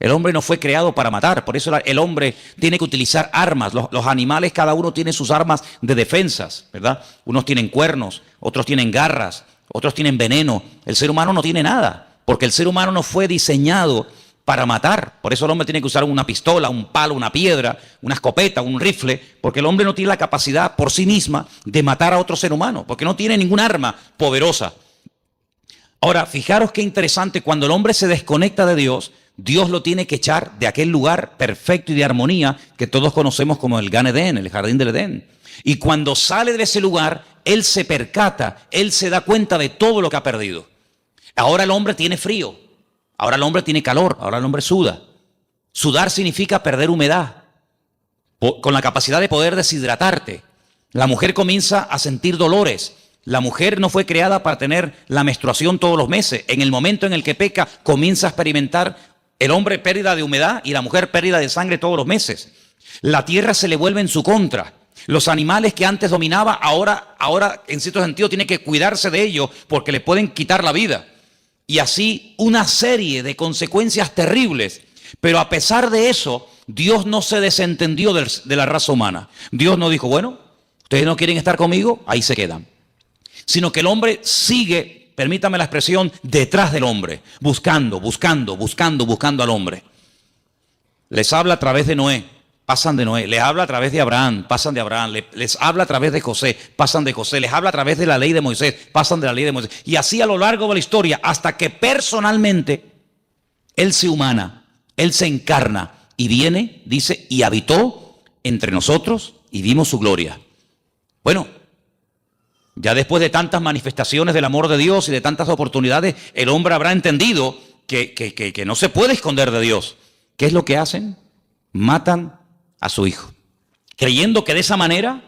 El hombre no fue creado para matar, por eso el hombre tiene que utilizar armas. Los animales, cada uno tiene sus armas de defensas, ¿verdad? Unos tienen cuernos, otros tienen garras, otros tienen veneno. El ser humano no tiene nada, porque el ser humano no fue diseñado para matar. Por eso el hombre tiene que usar una pistola, un palo, una piedra, una escopeta, un rifle, porque el hombre no tiene la capacidad por sí misma de matar a otro ser humano, porque no tiene ningún arma poderosa. Ahora, fijaros qué interesante, cuando el hombre se desconecta de Dios, Dios lo tiene que echar de aquel lugar perfecto y de armonía que todos conocemos como el Gan Edén, el jardín del Edén. Y cuando sale de ese lugar, él se percata, él se da cuenta de todo lo que ha perdido. Ahora el hombre tiene frío, ahora el hombre tiene calor, ahora el hombre suda. Sudar significa perder humedad, con la capacidad de poder deshidratarte. La mujer comienza a sentir dolores. La mujer no fue creada para tener la menstruación todos los meses. En el momento en el que peca, comienza a experimentar el hombre pérdida de humedad y la mujer pérdida de sangre todos los meses. La tierra se le vuelve en su contra. Los animales que antes dominaba, ahora en cierto sentido tiene que cuidarse de ellos porque le pueden quitar la vida. Y así una serie de consecuencias terribles. Pero a pesar de eso, Dios no se desentendió de la raza humana. Dios no dijo, bueno, ustedes no quieren estar conmigo, ahí se quedan. Sino que el hombre sigue, permítame la expresión, detrás del hombre, buscando al hombre. Les habla a través de Noé, pasan de Noé. Les habla a través de Abraham, pasan de Abraham. Les habla a través de José, pasan de José. Les habla a través de la ley de Moisés, pasan de la ley de Moisés. Y así a lo largo de la historia, hasta que personalmente Él se humana, Él se encarna y viene, dice, y habitó entre nosotros y vimos su gloria. Bueno, ya después de tantas manifestaciones del amor de Dios y de tantas oportunidades, el hombre habrá entendido que no se puede esconder de Dios. ¿Qué es lo que hacen? Matan a su hijo. Creyendo que de esa manera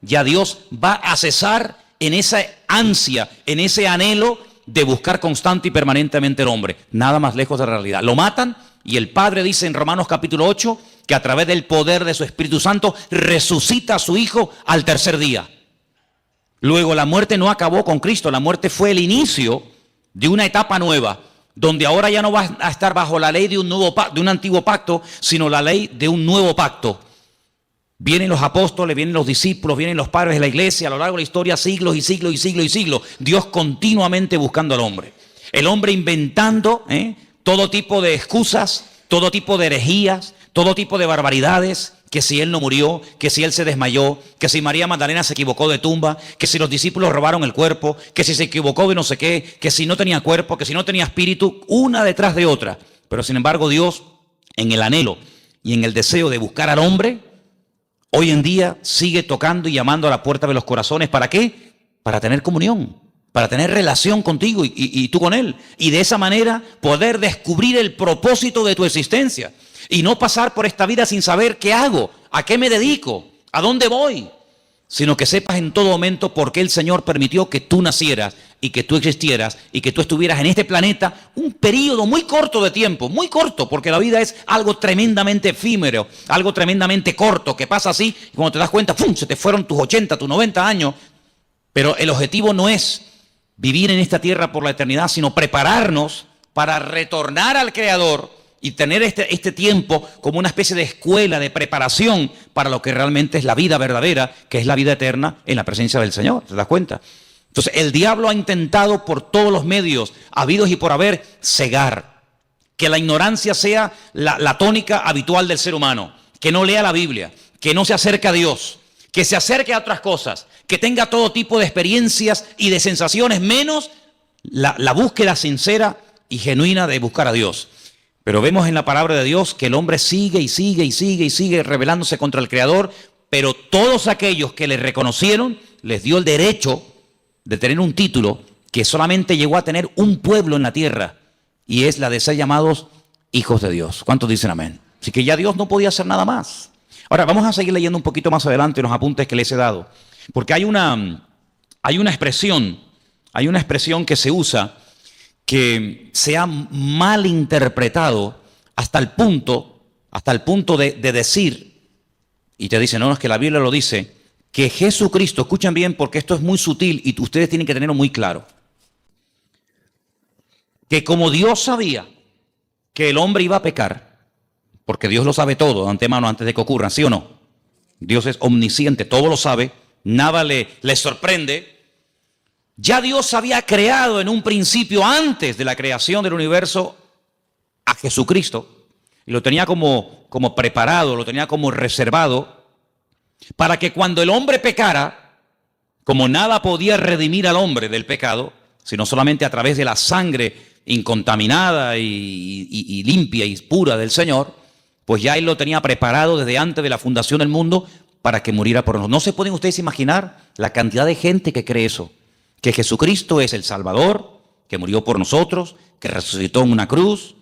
ya Dios va a cesar en esa ansia, en ese anhelo de buscar constante y permanentemente al hombre. Nada más lejos de la realidad. Lo matan y el Padre dice en Romanos capítulo 8 que a través del poder de su Espíritu Santo resucita a su hijo al tercer día. Luego la muerte no acabó con Cristo, la muerte fue el inicio de una etapa nueva, donde ahora ya no va a estar bajo la ley de un antiguo pacto, sino la ley de un nuevo pacto. Vienen los apóstoles, vienen los discípulos, vienen los padres de la iglesia a lo largo de la historia, siglos y siglos y siglos y siglos. Dios continuamente buscando al hombre. El hombre inventando todo tipo de excusas, todo tipo de herejías, todo tipo de barbaridades, que si él no murió, que si él se desmayó, que si María Magdalena se equivocó de tumba, que si los discípulos robaron el cuerpo, que si se equivocó de no sé qué, que si no tenía cuerpo, que si no tenía espíritu, una detrás de otra. Pero sin embargo Dios, en el anhelo y en el deseo de buscar al hombre, hoy en día sigue tocando y llamando a la puerta de los corazones. ¿Para qué? Para tener comunión, para tener relación contigo y tú con Él. Y de esa manera poder descubrir el propósito de tu existencia. Y no pasar por esta vida sin saber qué hago, a qué me dedico, a dónde voy. Sino que sepas en todo momento por qué el Señor permitió que tú nacieras y que tú existieras y que tú estuvieras en este planeta un periodo muy corto de tiempo, muy corto, porque la vida es algo tremendamente efímero, algo tremendamente corto, que pasa así y cuando te das cuenta, ¡pum!, se te fueron tus 80, tus 90 años. Pero el objetivo no es vivir en esta tierra por la eternidad, sino prepararnos para retornar al Creador y tener este tiempo como una especie de escuela de preparación para lo que realmente es la vida verdadera, que es la vida eterna en la presencia del Señor. ¿Te das cuenta? Entonces el diablo ha intentado por todos los medios habidos y por haber cegar, que la ignorancia sea la tónica habitual del ser humano, que no lea la Biblia, que no se acerque a Dios, que se acerque a otras cosas, que tenga todo tipo de experiencias y de sensaciones, menos la búsqueda sincera y genuina de buscar a Dios. Pero vemos en la palabra de Dios que el hombre sigue y sigue y sigue y sigue rebelándose contra el Creador, pero todos aquellos que le reconocieron les dio el derecho de tener un título que solamente llegó a tener un pueblo en la tierra, y es la de ser llamados hijos de Dios. ¿Cuántos dicen amén? Así que ya Dios no podía hacer nada más. Ahora vamos a seguir leyendo un poquito más adelante los apuntes que les he dado, porque hay una expresión que se usa que se ha mal interpretado hasta el punto de decir, y te dicen, no, es que la Biblia lo dice, que Jesucristo, escuchen bien porque esto es muy sutil y ustedes tienen que tenerlo muy claro, que como Dios sabía que el hombre iba a pecar, porque Dios lo sabe todo de antemano antes de que ocurran, ¿sí o no? Dios es omnisciente, todo lo sabe, nada le sorprende. Ya Dios había creado en un principio, antes de la creación del universo, a Jesucristo. Y lo tenía como preparado, lo tenía como reservado, para que cuando el hombre pecara, como nada podía redimir al hombre del pecado, sino solamente a través de la sangre incontaminada y limpia y pura del Señor, pues ya Él lo tenía preparado desde antes de la fundación del mundo para que muriera por nosotros. ¿No se pueden ustedes imaginar la cantidad de gente que cree eso? Que Jesucristo es el Salvador, que murió por nosotros, que resucitó en una cruz,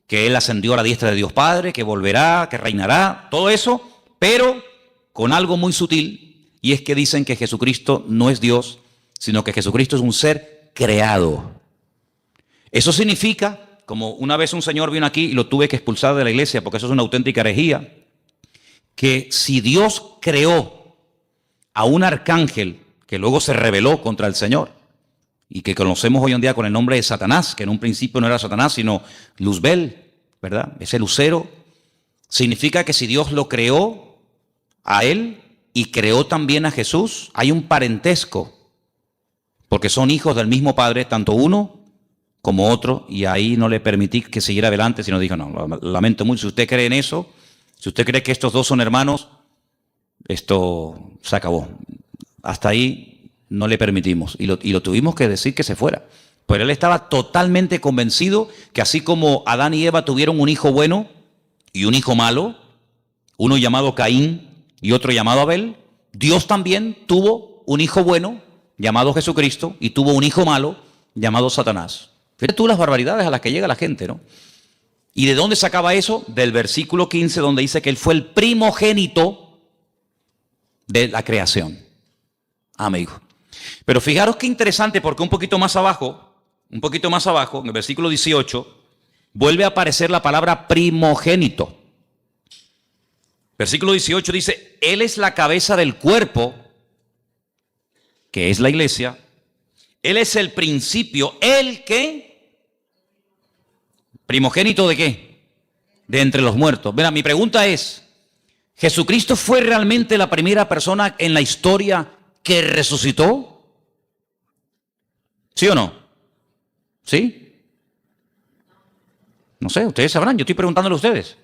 que Él ascendió a la diestra de Dios Padre, que volverá, que reinará, todo eso, pero con algo muy sutil, y es que dicen que Jesucristo no es Dios, sino que Jesucristo es un ser creado. Eso significa, como una vez un señor vino aquí y lo tuve que expulsar de la iglesia, porque eso es una auténtica herejía, que si Dios creó a un arcángel que luego se rebeló contra el Señor y que conocemos hoy en día con el nombre de Satanás, que en un principio no era Satanás, sino Luzbel, ¿verdad? Ese lucero. Significa que si Dios lo creó a él y creó también a Jesús, hay un parentesco, porque son hijos del mismo Padre, tanto uno como otro, y ahí no le permití que siguiera adelante, sino dijo, no, lo lamento mucho, si usted cree en eso, si usted cree que estos dos son hermanos, esto se acabó. Hasta ahí no le permitimos y lo tuvimos que decir que se fuera. Pero él estaba totalmente convencido que así como Adán y Eva tuvieron un hijo bueno y un hijo malo, uno llamado Caín y otro llamado Abel, Dios también tuvo un hijo bueno llamado Jesucristo y tuvo un hijo malo llamado Satanás. Fíjate tú las barbaridades a las que llega la gente, ¿no? ¿Y de dónde sacaba eso? Del versículo 15, donde dice que él fue el primogénito de la creación. Amigo. Pero fijaros qué interesante, porque un poquito más abajo, en el versículo 18, vuelve a aparecer la palabra primogénito. Versículo 18 dice, Él es la cabeza del cuerpo, que es la iglesia. Él es el principio, ¿el qué? ¿Primogénito de qué? De entre los muertos. Mira, mi pregunta es, ¿Jesucristo fue realmente la primera persona en la historia que resucitó? ¿Sí o no? ¿Sí? No sé, ustedes sabrán, yo estoy preguntándole a ustedes.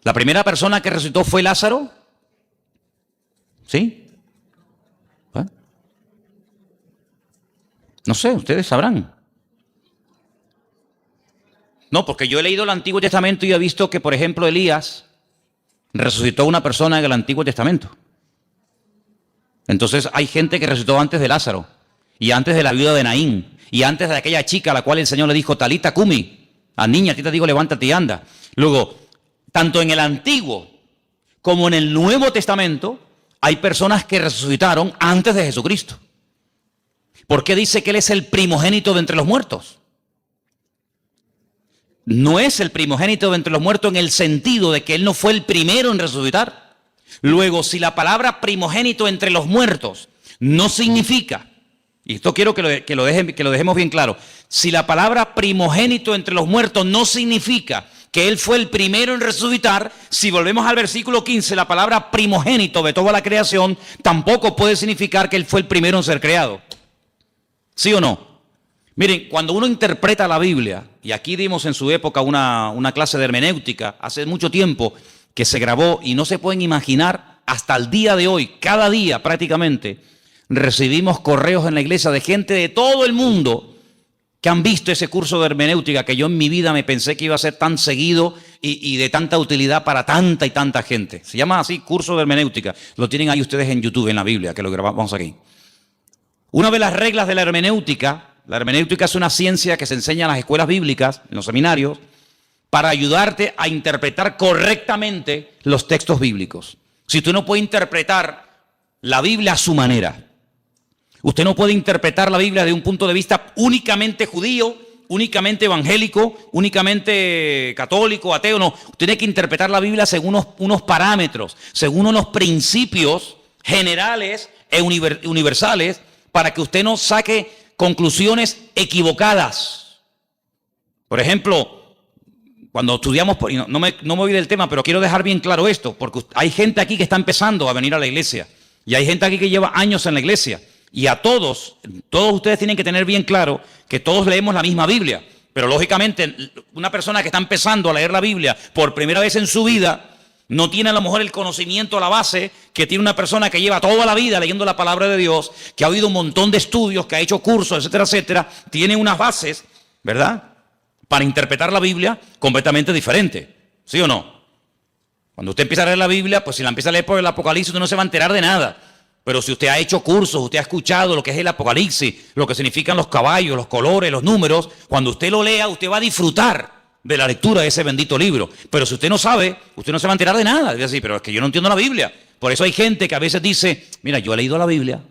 ¿La primera persona que resucitó fue Lázaro? ¿Sí? ¿Eh? No sé, ustedes sabrán. No, porque yo he leído el Antiguo Testamento y he visto que, por ejemplo, Elías resucitó a una persona en el Antiguo Testamento. Entonces hay gente que resucitó antes de Lázaro, y antes de la viuda de Naín, y antes de aquella chica a la cual el Señor le dijo, Talita Cumi, a niña, a ti te digo, levántate y anda. Luego, tanto en el Antiguo como en el Nuevo Testamento, hay personas que resucitaron antes de Jesucristo. ¿Por qué dice que Él es el primogénito de entre los muertos? No es el primogénito de entre los muertos en el sentido de que Él no fue el primero en resucitar. Luego, si la palabra primogénito entre los muertos no significa, y esto quiero que lo dejemos bien claro, si la palabra primogénito entre los muertos no significa que Él fue el primero en resucitar, si volvemos al versículo 15, la palabra primogénito de toda la creación tampoco puede significar que Él fue el primero en ser creado. ¿Sí o no? Miren, cuando uno interpreta la Biblia, y aquí dimos en su época una clase de hermenéutica, hace mucho tiempo que se grabó y no se pueden imaginar, hasta el día de hoy, cada día prácticamente, recibimos correos en la iglesia de gente de todo el mundo que han visto ese curso de hermenéutica que yo en mi vida me pensé que iba a ser tan seguido y de tanta utilidad para tanta y tanta gente. Se llama así, curso de hermenéutica. Lo tienen ahí ustedes en YouTube, en la Biblia, que lo grabamos aquí. Una de las reglas de la hermenéutica es una ciencia que se enseña en las escuelas bíblicas, en los seminarios, para ayudarte a interpretar correctamente los textos bíblicos. Si usted no puede interpretar la Biblia a su manera, usted no puede interpretar la Biblia de un punto de vista únicamente judío, únicamente evangélico, únicamente católico, ateo, no. Usted tiene que interpretar la Biblia según unos parámetros, según unos principios generales e universales, para que usted no saque conclusiones equivocadas. Por ejemplo, cuando estudiamos, no me voy del tema, pero quiero dejar bien claro esto, porque hay gente aquí que está empezando a venir a la iglesia, y hay gente aquí que lleva años en la iglesia, y a todos ustedes tienen que tener bien claro que todos leemos la misma Biblia, pero lógicamente una persona que está empezando a leer la Biblia por primera vez en su vida, no tiene a lo mejor el conocimiento, la base que tiene una persona que lleva toda la vida leyendo la palabra de Dios, que ha oído un montón de estudios, que ha hecho cursos, etcétera, etcétera. Tiene unas bases, ¿verdad?, para interpretar la Biblia completamente diferente. ¿Sí o no? Cuando usted empieza a leer la Biblia, pues si la empieza a leer por el Apocalipsis, usted no se va a enterar de nada. Pero si usted ha hecho cursos, usted ha escuchado lo que es el Apocalipsis, lo que significan los caballos, los colores, los números, cuando usted lo lea, usted va a disfrutar de la lectura de ese bendito libro. Pero si usted no sabe, usted no se va a enterar de nada. Es decir, pero es que yo no entiendo la Biblia. Por eso hay gente que a veces dice, mira, yo he leído la Biblia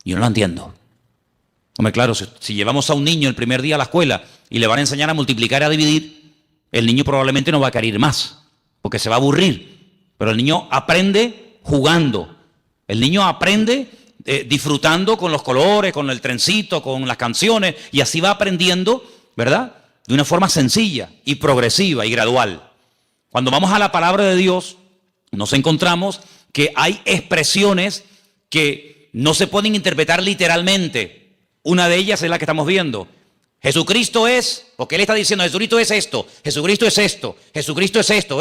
y yo no la entiendo. Hombre, claro, si llevamos a un niño el primer día a la escuela y le van a enseñar a multiplicar y a dividir, el niño probablemente no va a querer ir más, porque se va a aburrir. Pero el niño aprende jugando. El niño aprende disfrutando con los colores, con el trencito, con las canciones, y así va aprendiendo, ¿verdad?, de una forma sencilla y progresiva y gradual. Cuando vamos a la palabra de Dios, nos encontramos que hay expresiones que no se pueden interpretar literalmente. Una de ellas es la que estamos viendo. Jesucristo es, porque Él está diciendo, Jesucristo es esto, Jesucristo es esto, Jesucristo es esto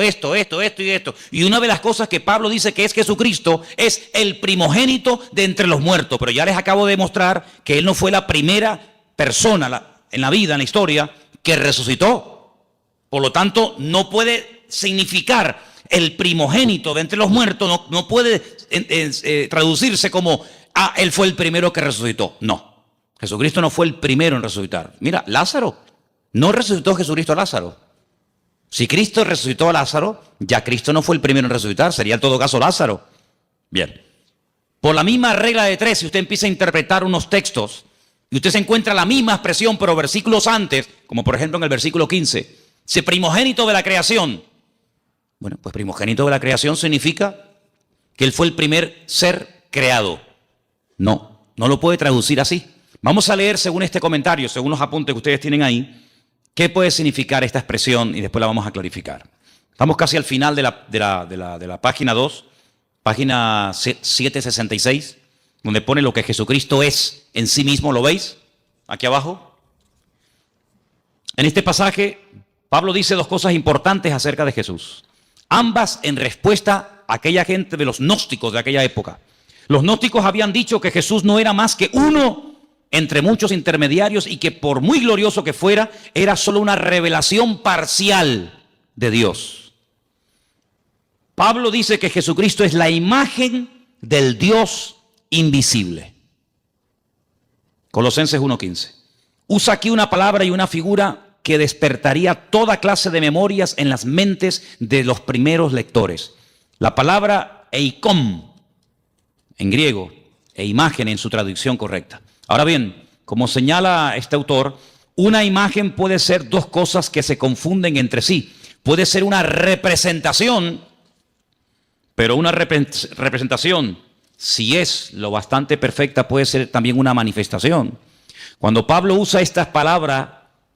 y esto. Y una de las cosas que Pablo dice que es Jesucristo es el primogénito de entre los muertos. Pero ya les acabo de mostrar que Él no fue la primera persona en la vida, en la historia, que resucitó. Por lo tanto, no puede significar el primogénito de entre los muertos, no puede traducirse como, Él fue el primero que resucitó. No, Jesucristo no fue el primero en resucitar. Mira, Lázaro, no resucitó Jesucristo a Lázaro. Si Cristo resucitó a Lázaro, ya Cristo no fue el primero en resucitar, sería en todo caso Lázaro. Bien, por la misma regla de tres, si usted empieza a interpretar unos textos, y usted se encuentra la misma expresión, pero versículos antes, como por ejemplo en el versículo 15, dice primogénito de la creación. Bueno, pues primogénito de la creación significa que Él fue el primer ser creado. No lo puede traducir así. Vamos a leer según este comentario, según los apuntes que ustedes tienen ahí, qué puede significar esta expresión y después la vamos a clarificar. Estamos casi al final de la página 2, página 766, donde pone lo que Jesucristo es en sí mismo. ¿Lo veis? Aquí abajo. En este pasaje, Pablo dice dos cosas importantes acerca de Jesús. Ambas en respuesta a aquella gente de los gnósticos de aquella época. Los gnósticos habían dicho que Jesús no era más que uno entre muchos intermediarios y que por muy glorioso que fuera, era solo una revelación parcial de Dios. Pablo dice que Jesucristo es la imagen del Dios invisible. Colosenses 1:15. Usa aquí una palabra y una figura que despertaría toda clase de memorias en las mentes de los primeros lectores. La palabra eikon, en griego, e imagen en su traducción correcta. Ahora bien, como señala este autor, una imagen puede ser dos cosas que se confunden entre sí. Puede ser una representación, pero una representación, si es lo bastante perfecta, puede ser también una manifestación. Cuando Pablo usa estas palabras,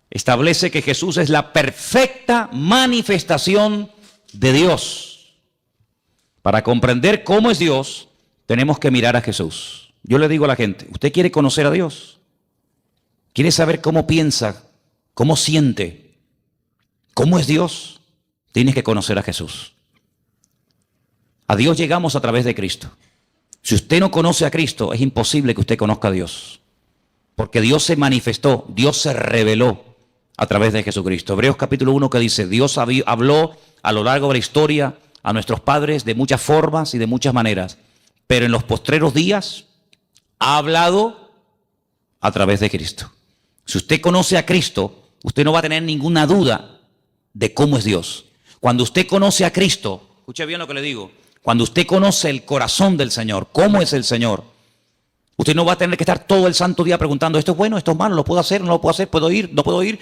establece que Jesús es la perfecta manifestación de Dios. Para comprender cómo es Dios, tenemos que mirar a Jesús. Yo le digo a la gente, ¿usted quiere conocer a Dios? ¿Quiere saber cómo piensa, cómo siente, cómo es Dios? Tienes que conocer a Jesús. A Dios llegamos a través de Cristo. Si usted no conoce a Cristo, es imposible que usted conozca a Dios. Porque Dios se manifestó, Dios se reveló a través de Jesucristo. Hebreos capítulo 1 que dice, Dios habló a lo largo de la historia a nuestros padres de muchas formas y de muchas maneras. Pero en los postreros días ha hablado a través de Cristo. Si usted conoce a Cristo, usted no va a tener ninguna duda de cómo es Dios. Cuando usted conoce a Cristo, escuche bien lo que le digo, cuando usted conoce el corazón del Señor, cómo es el Señor, usted no va a tener que estar todo el santo día preguntando, esto es bueno, esto es malo, lo puedo hacer, no lo puedo hacer, puedo ir, no puedo ir,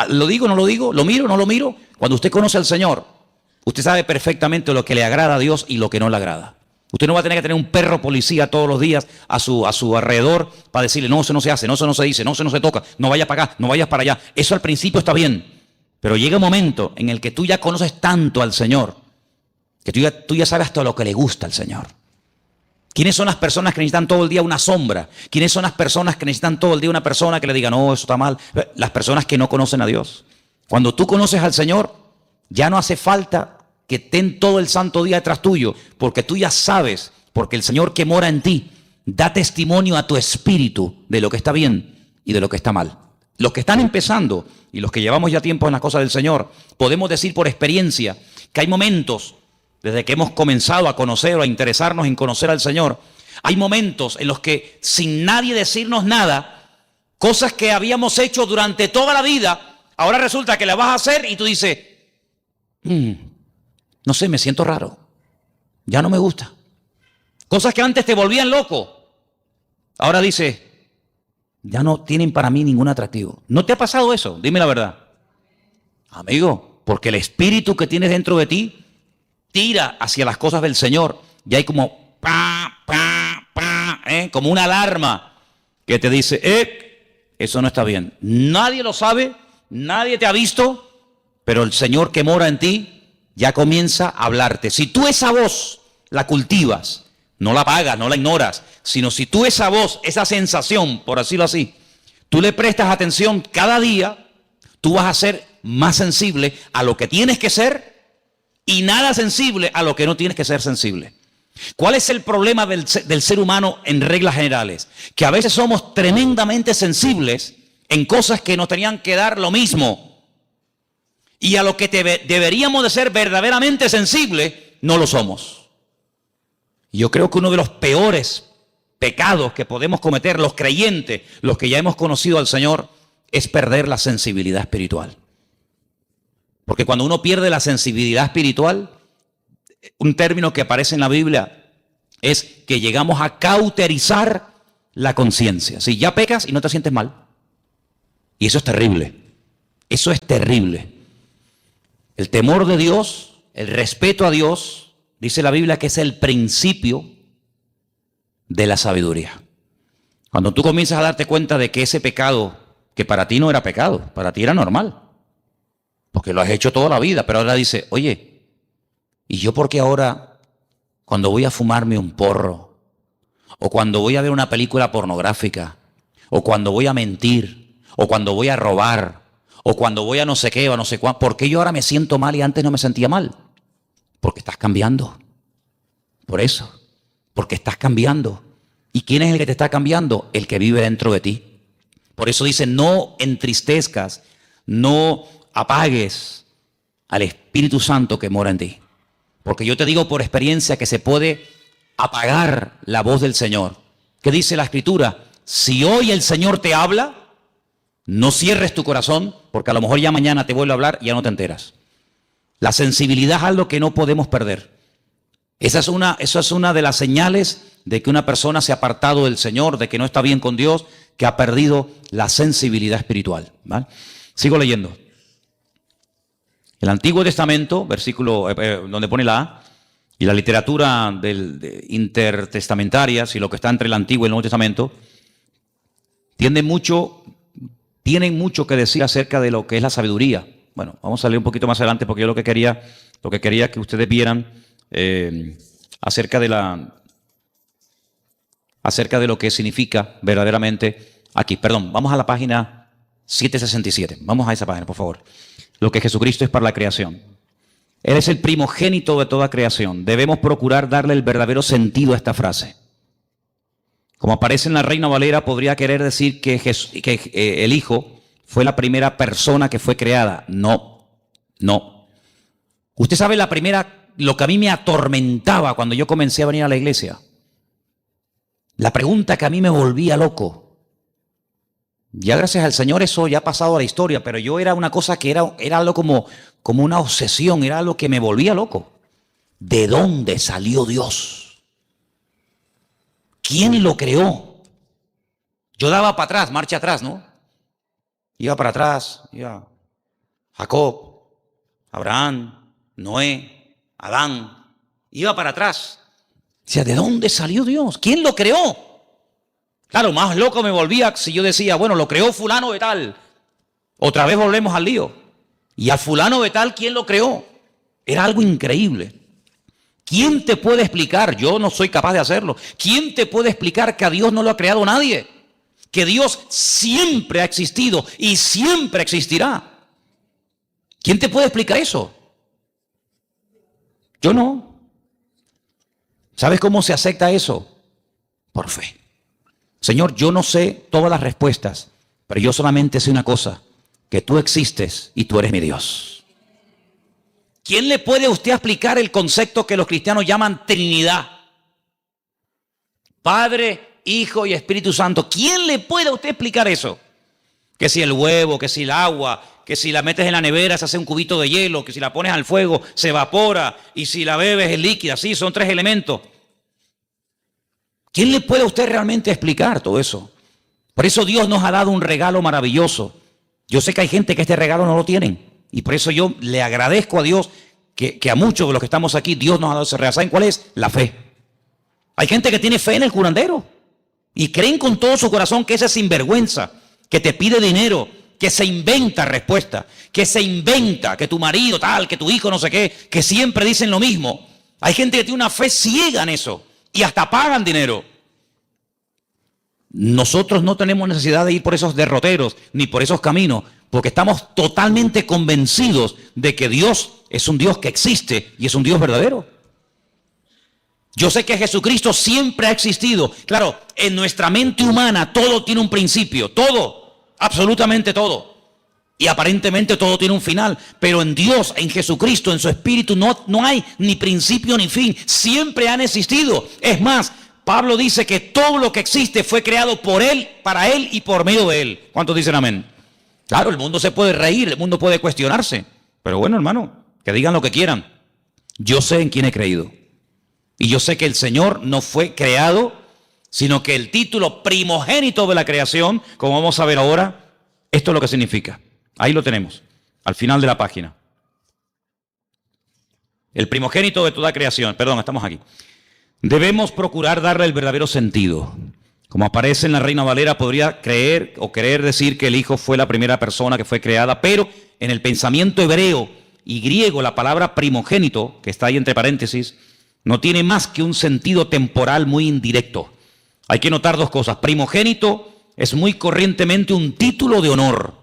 lo digo, no lo digo, lo miro, no lo miro. Cuando usted conoce al Señor, usted sabe perfectamente lo que le agrada a Dios y lo que no le agrada. Usted no va a tener que tener un perro policía todos los días a su alrededor para decirle, no, eso no se hace, no, eso no se dice, no, eso no se toca, no vayas para acá, no vayas para allá. Eso al principio está bien, pero llega un momento en el que tú ya conoces tanto al Señor, que tú ya sabes hasta lo que le gusta al Señor. ¿Quiénes son las personas que necesitan todo el día una sombra? ¿Quiénes son las personas que necesitan todo el día una persona que le diga, no, eso está mal? Las personas que no conocen a Dios. Cuando tú conoces al Señor, ya no hace falta que estén todo el santo día detrás tuyo, porque tú ya sabes, porque el Señor que mora en ti da testimonio a tu espíritu de lo que está bien y de lo que está mal. Los que están empezando y los que llevamos ya tiempo en las cosas del Señor, podemos decir por experiencia que hay momentos, desde que hemos comenzado a conocer o a interesarnos en conocer al Señor, hay momentos en los que sin nadie decirnos nada, cosas que habíamos hecho durante toda la vida, ahora resulta que las vas a hacer y tú dices, no sé, me siento raro, ya no me gusta. Cosas que antes te volvían loco, ahora dices, ya no tienen para mí ningún atractivo. ¿No te ha pasado eso? Dime la verdad. Amigo, porque el espíritu que tienes dentro de ti tira hacia las cosas del Señor y hay como como una alarma que te dice, eso no está bien. Nadie lo sabe, nadie te ha visto, pero el Señor que mora en ti ya comienza a hablarte. Si tú esa voz la cultivas, no la apagas, no la ignoras, sino si tú esa voz, esa sensación, por decirlo así, tú le prestas atención cada día, tú vas a ser más sensible a lo que tienes que ser y nada sensible a lo que no tienes que ser sensible. ¿Cuál es el problema del ser humano en reglas generales? Que a veces somos tremendamente sensibles en cosas que nos tenían que dar lo mismo. Y a lo que deberíamos de ser verdaderamente sensibles, no lo somos. Yo creo que uno de los peores pecados que podemos cometer los creyentes, los que ya hemos conocido al Señor, es perder la sensibilidad espiritual. Porque cuando uno pierde la sensibilidad espiritual, un término que aparece en la Biblia es que llegamos a cauterizar la conciencia. Si ya pecas y no te sientes mal. Y eso es terrible. Eso es terrible. El temor de Dios, el respeto a Dios, dice la Biblia que es el principio de la sabiduría. Cuando tú comienzas a darte cuenta de que ese pecado, que para ti no era pecado, para ti era normal, porque lo has hecho toda la vida, pero ahora dice, oye, ¿Y yo por qué ahora, cuando voy a fumarme un porro, o cuando voy a ver una película pornográfica, o cuando voy a mentir, o cuando voy a robar, o cuando voy a no sé qué o no sé cuánto, por qué yo ahora me siento mal y antes no me sentía mal? Porque estás cambiando. Por eso, porque estás cambiando. ¿Y quién es el que te está cambiando? El que vive dentro de ti. Por eso dice, no entristezcas, no apagues al Espíritu Santo que mora en ti. Porque yo te digo por experiencia que se puede apagar la voz del Señor. ¿Qué dice la Escritura? Si hoy el Señor te habla, no cierres tu corazón, porque a lo mejor ya mañana te vuelve a hablar y ya no te enteras. La sensibilidad es algo que no podemos perder. Esa es una de las señales de que una persona se ha apartado del Señor, de que no está bien con Dios, que ha perdido la sensibilidad espiritual, ¿vale? Sigo leyendo. El Antiguo Testamento, versículo donde pone la A, y la literatura intertestamentaria, y lo que está entre el Antiguo y el Nuevo Testamento, tienen mucho que decir acerca de lo que es la sabiduría. Bueno, vamos a leer un poquito más adelante porque yo lo que quería que ustedes vieran acerca de lo que significa verdaderamente aquí. Perdón, vamos a la página 767. Vamos a esa página, por favor. Lo que Jesucristo es para la creación. Él es el primogénito de toda creación. Debemos procurar darle el verdadero sentido a esta frase. Como aparece en la Reina Valera, podría querer decir que el Hijo fue la primera persona que fue creada. No. Usted sabe lo que a mí me atormentaba cuando yo comencé a venir a la iglesia. La pregunta que a mí me volvía loco. Ya gracias al Señor eso ya ha pasado a la historia, pero yo era una cosa que era algo como una obsesión, era algo que me volvía loco. ¿De dónde salió Dios? ¿Quién lo creó? Yo daba para atrás, marcha atrás, ¿no? Iba para atrás, iba Jacob, Abraham, Noé, Adán, iba para atrás. Decía, ¿de dónde salió Dios? ¿Quién lo creó? Claro, más loco me volvía si yo decía, bueno, lo creó fulano de tal. Otra vez volvemos al lío. Y al fulano de tal, ¿quién lo creó? Era algo increíble. ¿Quién te puede explicar? Yo no soy capaz de hacerlo. ¿Quién te puede explicar que a Dios no lo ha creado nadie? Que Dios siempre ha existido y siempre existirá. ¿Quién te puede explicar eso? Yo no. ¿Sabes cómo se acepta eso? Por fe. Señor, yo no sé todas las respuestas, pero yo solamente sé una cosa, que tú existes y tú eres mi Dios. ¿Quién le puede a usted explicar el concepto que los cristianos llaman Trinidad? Padre, Hijo y Espíritu Santo. ¿Quién le puede a usted explicar eso? Que si el huevo, que si el agua, que si la metes en la nevera se hace un cubito de hielo, que si la pones al fuego se evapora y si la bebes es líquida. Sí, son tres elementos. ¿Quién le puede a usted realmente explicar todo eso? Por eso Dios nos ha dado un regalo maravilloso. Yo sé que hay gente que este regalo no lo tienen. Y por eso yo le agradezco a Dios que a muchos de los que estamos aquí, Dios nos ha dado ese regalo. ¿Saben cuál es? La fe. Hay gente que tiene fe en el curandero. Y creen con todo su corazón que ese es sinvergüenza, que te pide dinero, que se inventa respuesta, que se inventa que tu marido tal, que tu hijo no sé qué, que siempre dicen lo mismo. Hay gente que tiene una fe ciega en eso. Y hasta pagan dinero. Nosotros no tenemos necesidad de ir por esos derroteros ni por esos caminos, porque estamos totalmente convencidos de que Dios es un Dios que existe y es un Dios verdadero. Yo sé que Jesucristo siempre ha existido. Claro, en nuestra mente humana todo tiene un principio, todo, absolutamente todo. Y aparentemente todo tiene un final, pero en Dios, en Jesucristo, en su Espíritu no hay ni principio ni fin. Siempre han existido. Es más, Pablo dice que todo lo que existe fue creado por Él, para Él y por medio de Él. ¿Cuántos dicen amén? Claro, el mundo se puede reír, el mundo puede cuestionarse. Pero bueno, hermano, que digan lo que quieran. Yo sé en quién he creído. Y yo sé que el Señor no fue creado, sino que el título primogénito de la creación, como vamos a ver ahora, esto es lo que significa. Ahí lo tenemos, al final de la página. El primogénito de toda creación. Perdón, estamos aquí. Debemos procurar darle el verdadero sentido. Como aparece en la Reina Valera, podría creer o querer decir que el Hijo fue la primera persona que fue creada, pero en el pensamiento hebreo y griego, la palabra primogénito, que está ahí entre paréntesis, no tiene más que un sentido temporal muy indirecto. Hay que notar dos cosas. Primogénito es muy corrientemente un título de honor.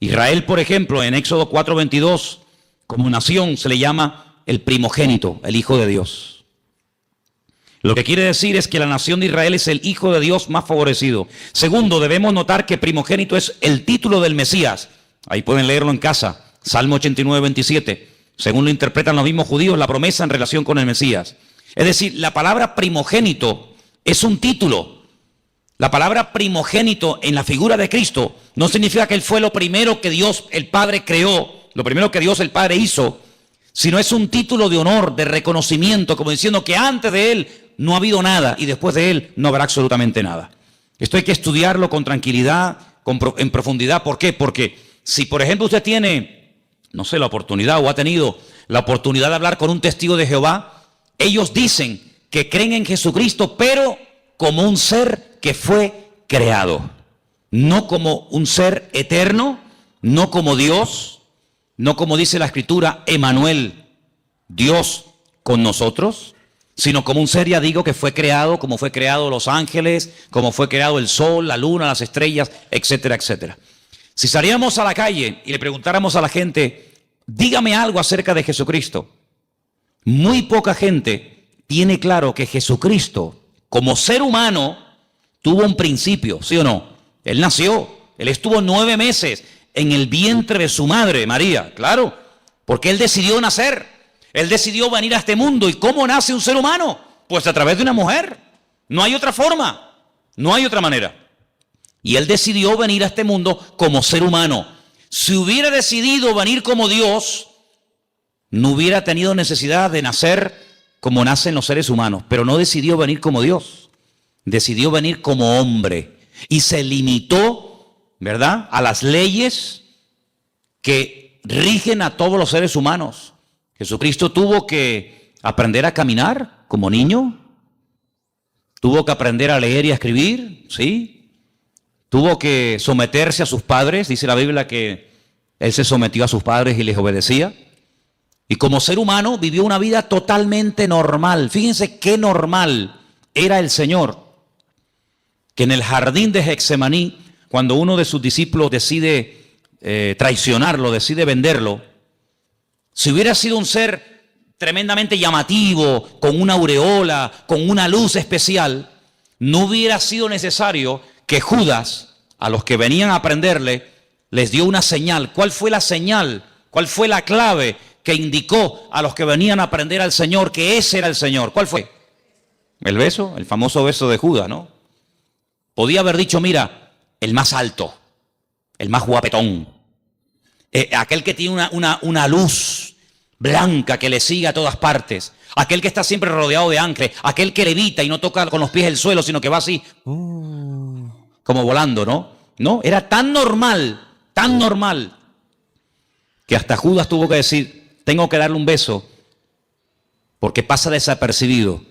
Israel, por ejemplo, en Éxodo 4:22, como nación se le llama el primogénito, el Hijo de Dios. Lo que quiere decir es que la nación de Israel es el Hijo de Dios más favorecido. Segundo, debemos notar que primogénito es el título del Mesías. Ahí pueden leerlo en casa. Salmo 89:27. Según lo interpretan los mismos judíos, la promesa en relación con el Mesías. Es decir, la palabra primogénito es un título. La palabra primogénito en la figura de Cristo no significa que Él fue lo primero que Dios el Padre creó, lo primero que Dios el Padre hizo, sino es un título de honor, de reconocimiento, como diciendo que antes de Él no ha habido nada y después de Él no habrá absolutamente nada. Esto hay que estudiarlo con tranquilidad, en profundidad. ¿Por qué? Porque si, por ejemplo, usted tiene, no sé, la oportunidad o ha tenido la oportunidad de hablar con un testigo de Jehová, ellos dicen que creen en Jesucristo, pero como un ser que fue creado, no como un ser eterno, no como Dios, no como dice la Escritura, Emmanuel, Dios con nosotros, sino como un ser, ya digo, que fue creado, como fue creado los ángeles, como fue creado el sol, la luna, las estrellas, etcétera, etcétera. Si saliéramos a la calle y le preguntáramos a la gente, dígame algo acerca de Jesucristo, muy poca gente tiene claro que Jesucristo, como ser humano, tuvo un principio, ¿sí o no? Él nació, Él estuvo 9 meses en el vientre de su madre, María, claro, porque Él decidió nacer, Él decidió venir a este mundo. ¿Y cómo nace un ser humano? Pues a través de una mujer. No hay otra forma, no hay otra manera. Y Él decidió venir a este mundo como ser humano. Si hubiera decidido venir como Dios, no hubiera tenido necesidad de nacer como nacen los seres humanos, pero no decidió venir como Dios. Decidió venir como hombre y se limitó, ¿verdad?, a las leyes que rigen a todos los seres humanos. Jesucristo tuvo que aprender a caminar como niño, tuvo que aprender a leer y a escribir, ¿sí? Tuvo que someterse a sus padres, dice la Biblia que Él se sometió a sus padres y les obedecía. Y como ser humano vivió una vida totalmente normal. Fíjense qué normal era el Señor, que en el jardín de Getsemaní, cuando uno de sus discípulos decide traicionarlo, decide venderlo, si hubiera sido un ser tremendamente llamativo, con una aureola, con una luz especial, no hubiera sido necesario que Judas, a los que venían a prenderle, les dio una señal. ¿Cuál fue la señal? ¿Cuál fue la clave que indicó a los que venían a prender al Señor que ese era el Señor? ¿Cuál fue? El beso, el famoso beso de Judas, ¿no? Podía haber dicho, mira, el más alto, el más guapetón, aquel que tiene una luz blanca que le sigue a todas partes, aquel que está siempre rodeado de ángeles, aquel que levita y no toca con los pies el suelo, sino que va así, como volando, ¿no? No, era tan normal, que hasta Judas tuvo que decir, tengo que darle un beso, porque pasa desapercibido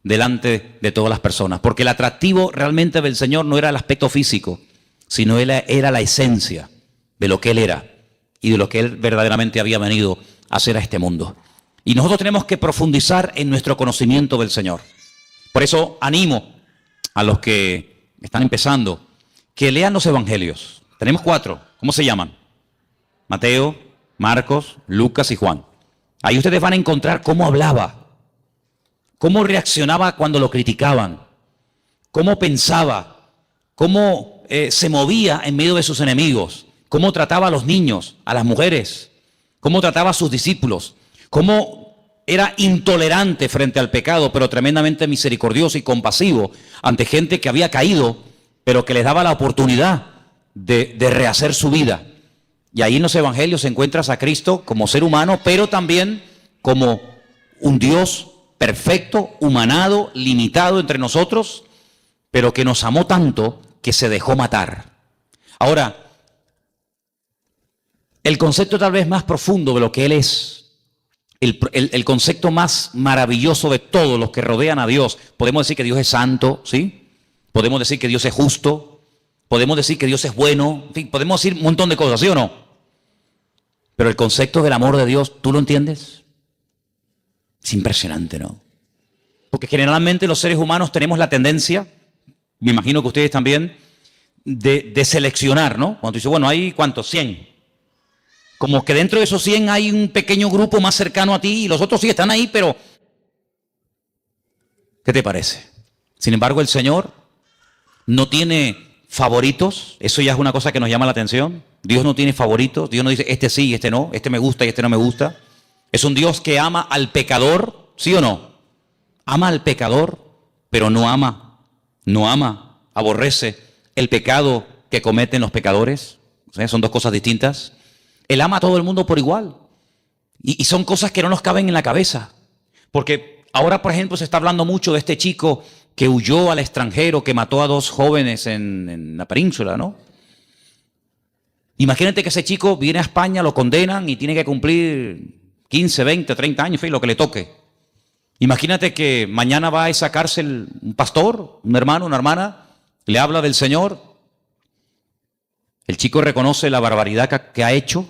delante de todas las personas, porque el atractivo realmente del Señor no era el aspecto físico, sino era la esencia de lo que Él era y de lo que Él verdaderamente había venido a hacer a este mundo. Y nosotros tenemos que profundizar en nuestro conocimiento del Señor. Por eso animo a los que están empezando que lean los evangelios. Tenemos 4, ¿cómo se llaman? Mateo, Marcos, Lucas y Juan. Ahí ustedes van a encontrar cómo hablaba, cómo reaccionaba cuando lo criticaban, cómo pensaba, cómo se movía en medio de sus enemigos, cómo trataba a los niños, a las mujeres, cómo trataba a sus discípulos, cómo era intolerante frente al pecado, pero tremendamente misericordioso y compasivo ante gente que había caído, pero que les daba la oportunidad de rehacer su vida. Y ahí en los evangelios encuentras a Cristo como ser humano, pero también como un Dios perfecto, humanado, limitado entre nosotros, pero que nos amó tanto que se dejó matar. Ahora, el concepto tal vez más profundo de lo que Él es, el concepto más maravilloso de todos los que rodean a Dios, podemos decir que Dios es santo, ¿sí? Podemos decir que Dios es justo, podemos decir que Dios es bueno, en fin, podemos decir un montón de cosas, ¿sí o no? Pero el concepto del amor de Dios, ¿tú lo entiendes? Es impresionante, ¿no? Porque generalmente los seres humanos tenemos la tendencia, me imagino que ustedes también, de seleccionar, ¿no? Cuando dice, bueno, hay ¿cuántos? 100. Como que dentro de esos 100 hay un pequeño grupo más cercano a ti y los otros sí están ahí, pero ¿qué te parece? Sin embargo, el Señor no tiene favoritos. Eso ya es una cosa que nos llama la atención. Dios no tiene favoritos. Dios no dice, este sí, este no, este me gusta y este no me gusta. Es un Dios que ama al pecador, ¿sí o no? Ama al pecador, pero no ama, aborrece el pecado que cometen los pecadores. O sea, son dos cosas distintas. Él ama a todo el mundo por igual. Y son cosas que no nos caben en la cabeza. Porque ahora, por ejemplo, se está hablando mucho de este chico que huyó al extranjero, que mató a 2 jóvenes en la península, ¿no? Imagínate que ese chico viene a España, lo condenan y tiene que cumplir 15, 20, 30 años, lo que le toque. Imagínate que mañana va a esa cárcel un pastor, un hermano, una hermana, le habla del Señor. El chico reconoce la barbaridad que ha hecho,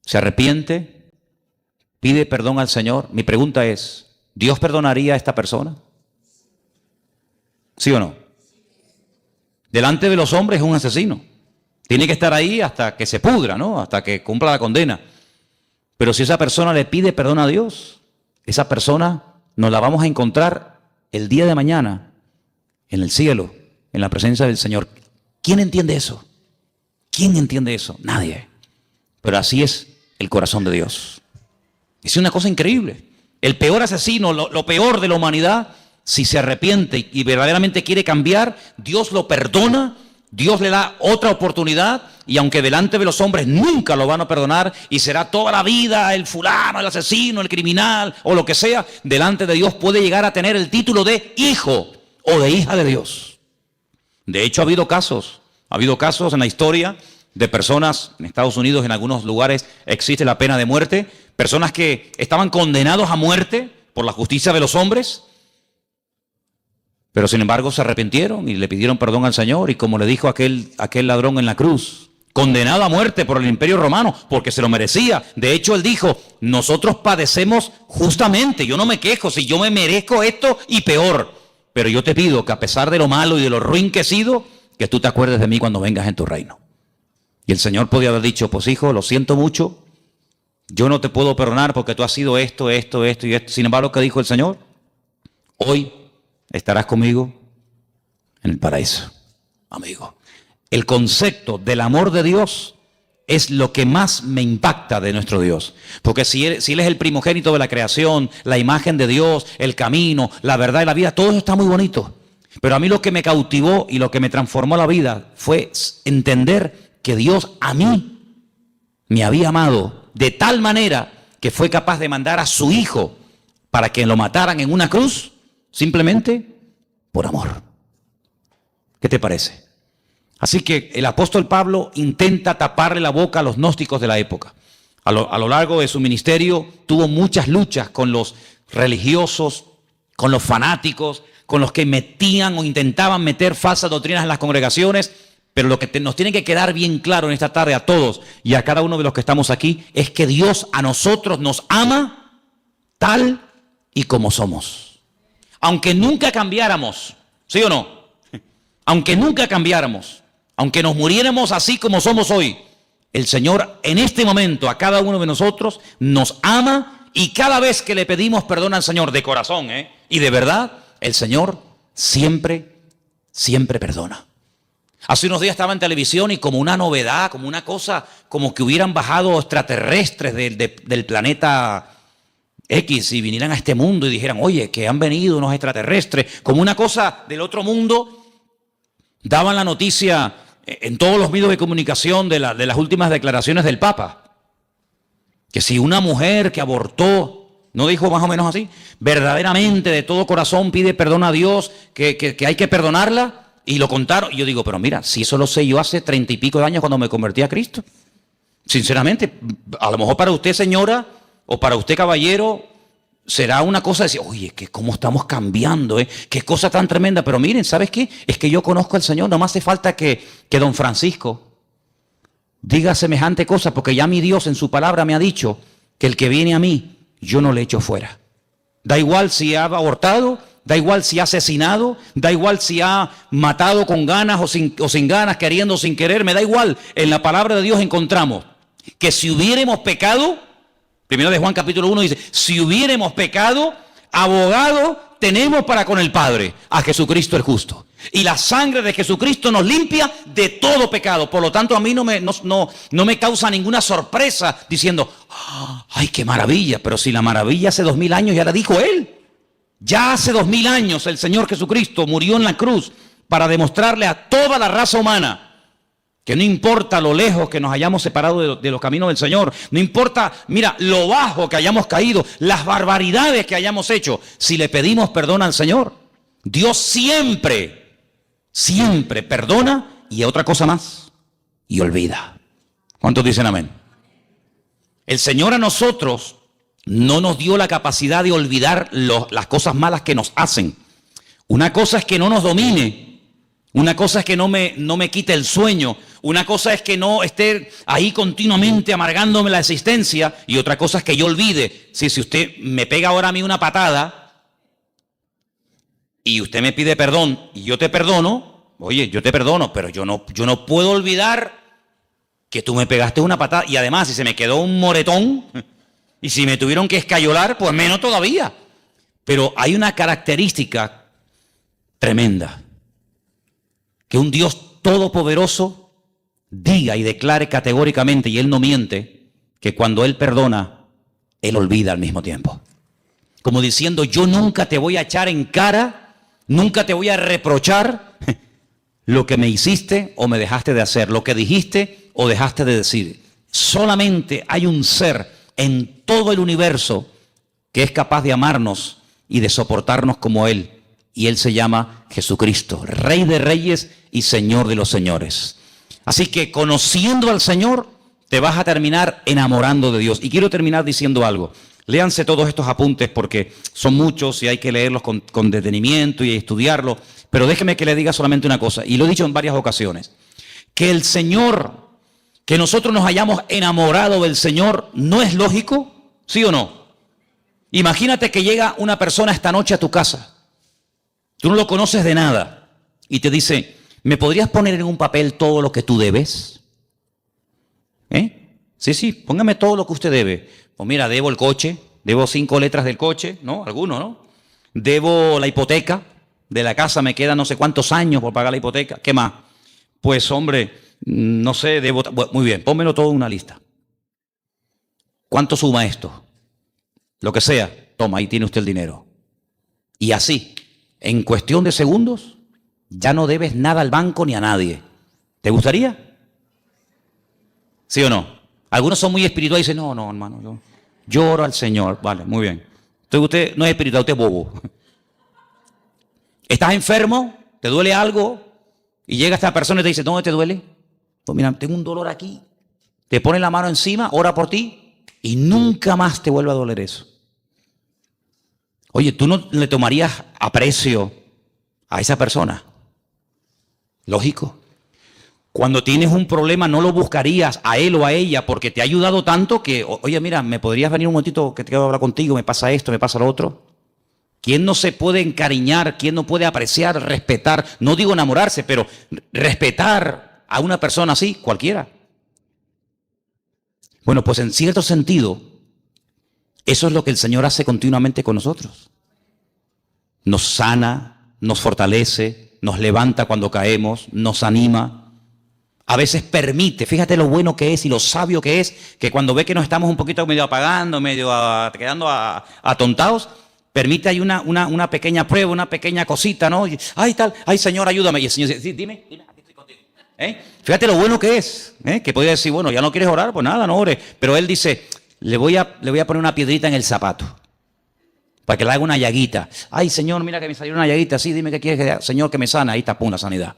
se arrepiente, pide perdón al Señor. Mi pregunta es, ¿Dios perdonaría a esta persona? ¿Sí o no? Delante de los hombres es un asesino. Tiene que estar ahí hasta que se pudra, ¿no? Hasta que cumpla la condena. Pero si esa persona le pide perdón a Dios, esa persona nos la vamos a encontrar el día de mañana en el cielo, en la presencia del Señor. ¿Quién entiende eso? ¿Quién entiende eso? Nadie. Pero así es el corazón de Dios. Es una cosa increíble. El peor asesino, lo peor de la humanidad, si se arrepiente y verdaderamente quiere cambiar, Dios lo perdona, Dios le da otra oportunidad, y aunque delante de los hombres nunca lo van a perdonar y será toda la vida el fulano, el asesino, el criminal o lo que sea, delante de Dios puede llegar a tener el título de hijo o de hija de Dios. De hecho, ha habido casos en la historia de personas en Estados Unidos, en algunos lugares existe la pena de muerte, personas que estaban condenados a muerte por la justicia de los hombres, pero sin embargo se arrepintieron y le pidieron perdón al Señor, y como le dijo aquel ladrón en la cruz, condenado a muerte por el Imperio Romano, porque se lo merecía. De hecho, él dijo, nosotros padecemos justamente, yo no me quejo, si yo me merezco esto y peor, pero yo te pido que a pesar de lo malo y de lo ruin que he sido, que tú te acuerdes de mí cuando vengas en tu reino. Y el Señor podía haber dicho, pues hijo, lo siento mucho, yo no te puedo perdonar porque tú has sido esto y esto. Sin embargo, ¿qué dijo el Señor? Hoy estarás conmigo en el paraíso, amigo. El concepto del amor de Dios es lo que más me impacta de nuestro Dios. Porque si Él es el primogénito de la creación, la imagen de Dios, el camino, la verdad y la vida, todo eso está muy bonito. Pero a mí lo que me cautivó y lo que me transformó la vida fue entender que Dios a mí me había amado de tal manera que fue capaz de mandar a su Hijo para que lo mataran en una cruz, simplemente por amor. ¿Qué te parece? Así que el apóstol Pablo intenta taparle la boca a los gnósticos de la época. A lo largo de su ministerio tuvo muchas luchas con los religiosos, con los fanáticos, con los que metían o intentaban meter falsas doctrinas en las congregaciones. Pero lo que nos tiene que quedar bien claro en esta tarde a todos y a cada uno de los que estamos aquí es que Dios a nosotros nos ama tal y como somos. Aunque nunca cambiáramos, ¿sí o no? Aunque nunca cambiáramos, aunque nos muriéramos así como somos hoy, el Señor en este momento a cada uno de nosotros nos ama, y cada vez que le pedimos perdón al Señor de corazón y de verdad, el Señor siempre perdona. Hace unos días estaba en televisión y como una novedad, como una cosa, como que hubieran bajado extraterrestres del planeta X y vinieran a este mundo y dijeran, oye, que han venido unos extraterrestres, como una cosa del otro mundo. Daban la noticia en todos los medios de comunicación de las últimas declaraciones del Papa, que si una mujer que abortó, ¿no dijo más o menos así? Verdaderamente de todo corazón pide perdón a Dios, que hay que perdonarla. Y lo contaron, y yo digo, pero mira, si eso lo sé yo hace 30 y pico de años cuando me convertí a Cristo. Sinceramente, a lo mejor para usted, señora, o para usted, caballero, será una cosa de decir, oye, que cómo estamos cambiando, qué cosa tan tremenda. Pero miren, ¿sabes qué? Es que yo conozco al Señor, no me hace falta que don Francisco diga semejante cosa, porque ya mi Dios en su palabra me ha dicho que el que viene a mí, yo no le echo fuera. Da igual si ha abortado, da igual si ha asesinado, da igual si ha matado con ganas o sin ganas, queriendo o sin querer, me da igual. En la palabra de Dios encontramos que si hubiéramos pecado, primero de Juan capítulo 1 dice, si hubiéramos pecado, abogado tenemos para con el Padre, a Jesucristo el justo. Y la sangre de Jesucristo nos limpia de todo pecado. Por lo tanto, a mí no me causa ninguna sorpresa diciendo, ¡ay, qué maravilla! Pero si la maravilla hace 2000 años ya la dijo Él. Ya hace 2000 años el Señor Jesucristo murió en la cruz para demostrarle a toda la raza humana que no importa lo lejos que nos hayamos separado de los caminos del Señor, no importa, mira, lo bajo que hayamos caído, las barbaridades que hayamos hecho, si le pedimos perdón al Señor, Dios siempre perdona y otra cosa más, y olvida. ¿Cuántos dicen amén? El Señor a nosotros no nos dio la capacidad de olvidar las cosas malas que nos hacen. Una cosa es que no nos domine. Una cosa es que no me quite el sueño. Una cosa es que no esté ahí continuamente amargándome la existencia. Y otra cosa es que yo olvide. Si usted me pega ahora a mí una patada y usted me pide perdón y yo te perdono, oye, yo te perdono, pero yo no puedo olvidar que tú me pegaste una patada. Y además, si se me quedó un moretón y si me tuvieron que escayolar, pues menos todavía. Pero hay una característica tremenda. Que un Dios todopoderoso diga y declare categóricamente, y Él no miente, que cuando Él perdona, Él olvida al mismo tiempo. Como diciendo, yo nunca te voy a echar en cara, nunca te voy a reprochar lo que me hiciste o me dejaste de hacer, lo que dijiste o dejaste de decir. Solamente hay un ser en todo el universo que es capaz de amarnos y de soportarnos como Él. Y Él se llama Jesucristo, Rey de Reyes y Señor de los Señores. Así que conociendo al Señor, te vas a terminar enamorando de Dios. Y quiero terminar diciendo algo. Léanse todos estos apuntes porque son muchos y hay que leerlos con detenimiento y estudiarlos. Pero déjeme que le diga solamente una cosa, y lo he dicho en varias ocasiones. Que el Señor, que nosotros nos hayamos enamorado del Señor, ¿no es lógico? ¿Sí o no? Imagínate que llega una persona esta noche a tu casa. Tú no lo conoces de nada y te dice, ¿me podrías poner en un papel todo lo que tú debes? Sí, póngame todo lo que usted debe. Pues mira, debo el coche, debo 5 letras del coche, ¿no? Algunos, ¿no? Debo la hipoteca de la casa, me quedan no sé cuántos años por pagar la hipoteca. ¿Qué más? Pues hombre, no sé, debo... Bueno, muy bien, pónmelo todo en una lista. ¿Cuánto suma esto? Lo que sea, toma, ahí tiene usted el dinero. Y así. En cuestión de segundos, ya no debes nada al banco ni a nadie. ¿Te gustaría? ¿Sí o no? Algunos son muy espirituales y dicen, no, hermano, yo oro al Señor. Vale, muy bien. Entonces usted no es espiritual, usted es bobo. ¿Estás enfermo? ¿Te duele algo? Y llega esta persona y te dice, ¿dónde te duele? Pues mira, tengo un dolor aquí. Te pone la mano encima, ora por ti y nunca más te vuelve a doler eso. Oye, ¿tú no le tomarías aprecio a esa persona? Lógico. Cuando tienes un problema no lo buscarías a él o a ella porque te ha ayudado tanto que, oye, mira, ¿me podrías venir un momentito que te quiero hablar contigo? Me pasa esto, me pasa lo otro. ¿Quién no se puede encariñar? ¿Quién no puede apreciar, respetar? No digo enamorarse, pero respetar a una persona así, cualquiera. Bueno, pues en cierto sentido, eso es lo que el Señor hace continuamente con nosotros. Nos sana, nos fortalece, nos levanta cuando caemos, nos anima. A veces permite, fíjate lo bueno que es y lo sabio que es, que cuando ve que nos estamos un poquito medio apagando, quedando atontados, permite ahí una pequeña prueba, una pequeña cosita, ¿no? Y, ay Señor, ayúdame. Y el Señor dice, sí, dime, aquí estoy contigo. Fíjate lo bueno que es, que podría decir, bueno, ya no quieres orar, pues nada, no ores. Pero Él dice, le voy a poner una piedrita en el zapato, para que le haga una llaguita. Ay Señor, mira que me salió una llaguita, sí, dime qué quieres que haga. Señor, que me sana, ahí está, pum, la sanidad.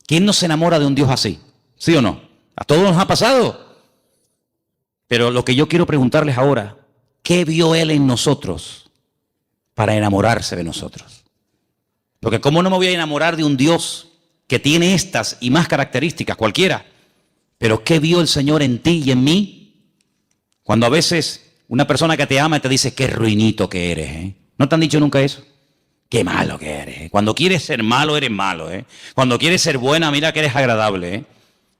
¿Quién no se enamora de un Dios así? ¿Sí o no? A todos nos ha pasado. Pero lo que yo quiero preguntarles ahora, ¿qué vio Él en nosotros para enamorarse de nosotros? Porque ¿cómo no me voy a enamorar de un Dios que tiene estas y más características, cualquiera? Pero ¿qué vio el Señor en ti y en mí? Cuando a veces una persona que te ama te dice, qué ruinito que eres, ¿eh? ¿No te han dicho nunca eso? Qué malo que eres, ¿eh? Cuando quieres ser malo, eres malo, ¿eh? Cuando quieres ser buena, mira que eres agradable, ¿eh?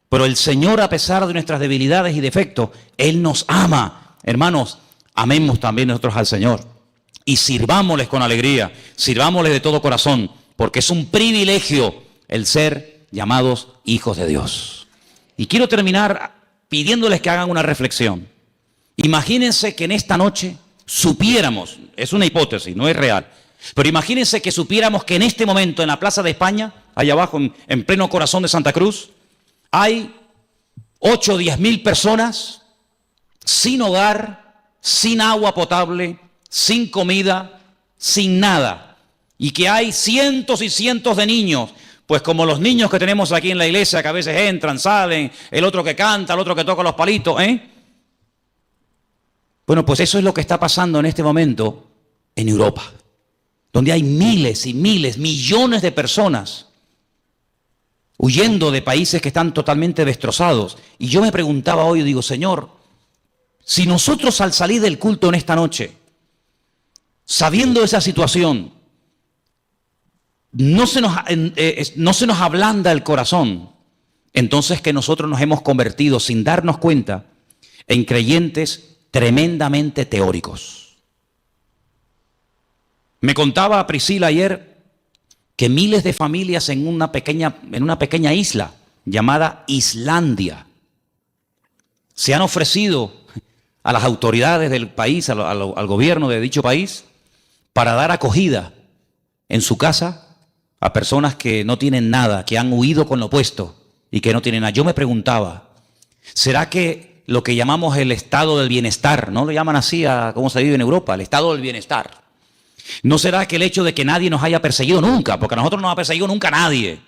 Pero el Señor, a pesar de nuestras debilidades y defectos, Él nos ama. Hermanos, amemos también nosotros al Señor. Y sirvámosles con alegría, sirvámosles de todo corazón, porque es un privilegio el ser llamados hijos de Dios. Y quiero terminar pidiéndoles que hagan una reflexión. Imagínense que en esta noche supiéramos, es una hipótesis, no es real, pero imagínense que supiéramos que en este momento en la Plaza de España, allá abajo en pleno corazón de Santa Cruz, hay 8 o 10 mil personas sin hogar, sin agua potable, sin comida, sin nada. Y que hay cientos y cientos de niños, pues como los niños que tenemos aquí en la iglesia, que a veces entran, salen, el otro que canta, el otro que toca los palitos, ¿eh? Bueno, pues eso es lo que está pasando en este momento en Europa, donde hay miles y miles, millones de personas huyendo de países que están totalmente destrozados. Y yo me preguntaba hoy, digo, Señor, si nosotros al salir del culto en esta noche, sabiendo esa situación, no se nos ablanda el corazón, entonces que nosotros nos hemos convertido, sin darnos cuenta, en creyentes tremendamente teóricos. Me contaba Priscila ayer que miles de familias en una pequeña isla llamada Islandia se han ofrecido a las autoridades del país, al gobierno de dicho país, para dar acogida en su casa a personas que no tienen nada, que han huido con lo opuesto y que no tienen nada. Yo me preguntaba, ¿será que lo que llamamos el estado del bienestar, no lo llaman así a cómo se vive en Europa, el estado del bienestar, no será que el hecho de que nadie nos haya perseguido nunca, porque a nosotros no nos ha perseguido nunca nadie,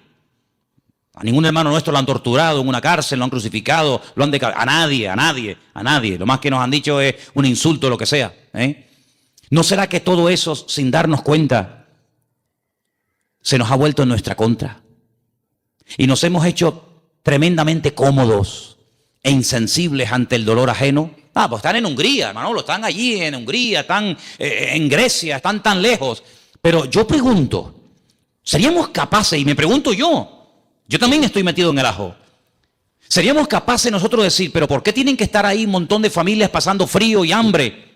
a ningún hermano nuestro lo han torturado en una cárcel, lo han crucificado, a nadie, lo más que nos han dicho es un insulto, lo que sea, ¿eh? ¿No será que todo eso, sin darnos cuenta, se nos ha vuelto en nuestra contra? Y nos hemos hecho tremendamente cómodos e insensibles ante el dolor ajeno. Pues están en Hungría, hermano, están allí en Hungría, están en Grecia, están tan lejos. Pero yo pregunto, ¿seríamos capaces, y me pregunto yo también estoy metido en el ajo, ¿seríamos capaces nosotros de decir, pero por qué tienen que estar ahí un montón de familias pasando frío y hambre,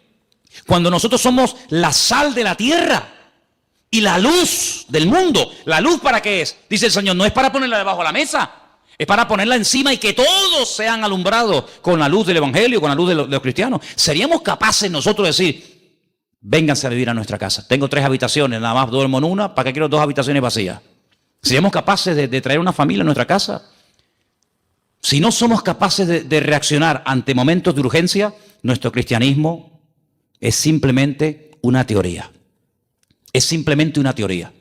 cuando nosotros somos la sal de la tierra y la luz del mundo? ¿La luz para qué es? Dice el Señor, no es para ponerla debajo de la mesa, es para ponerla encima y que todos sean alumbrados con la luz del Evangelio, con la luz de los cristianos. ¿Seríamos capaces nosotros de decir, vénganse a vivir a nuestra casa? Tengo 3 habitaciones, nada más duermo en una, ¿para qué quiero 2 habitaciones vacías? ¿Seríamos capaces de traer una familia a nuestra casa? Si no somos capaces de reaccionar ante momentos de urgencia, nuestro cristianismo es simplemente una teoría. Es simplemente una teoría.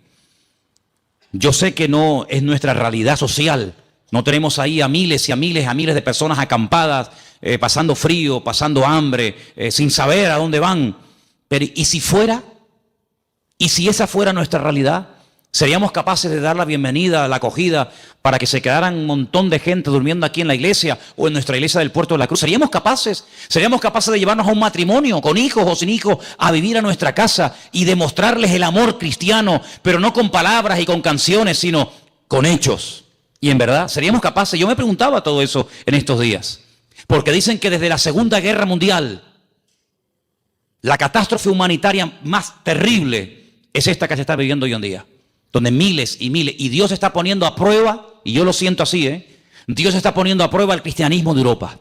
Yo sé que no es nuestra realidad social. No tenemos ahí a miles y a miles de personas acampadas, pasando frío, pasando hambre, sin saber a dónde van. Pero ¿y si fuera? ¿Y si esa fuera nuestra realidad? ¿Seríamos capaces de dar la bienvenida, la acogida, para que se quedaran un montón de gente durmiendo aquí en la iglesia o en nuestra iglesia del Puerto de la Cruz? ¿Seríamos capaces? ¿Seríamos capaces de llevarnos a un matrimonio, con hijos o sin hijos, a vivir a nuestra casa y demostrarles el amor cristiano, pero no con palabras y con canciones, sino con hechos? Y en verdad, ¿seríamos capaces? Yo me preguntaba todo eso en estos días, porque dicen que desde la Segunda Guerra Mundial, la catástrofe humanitaria más terrible es esta que se está viviendo hoy en día, donde miles y miles, y Dios está poniendo a prueba, y yo lo siento así, Dios está poniendo a prueba el cristianismo de Europa.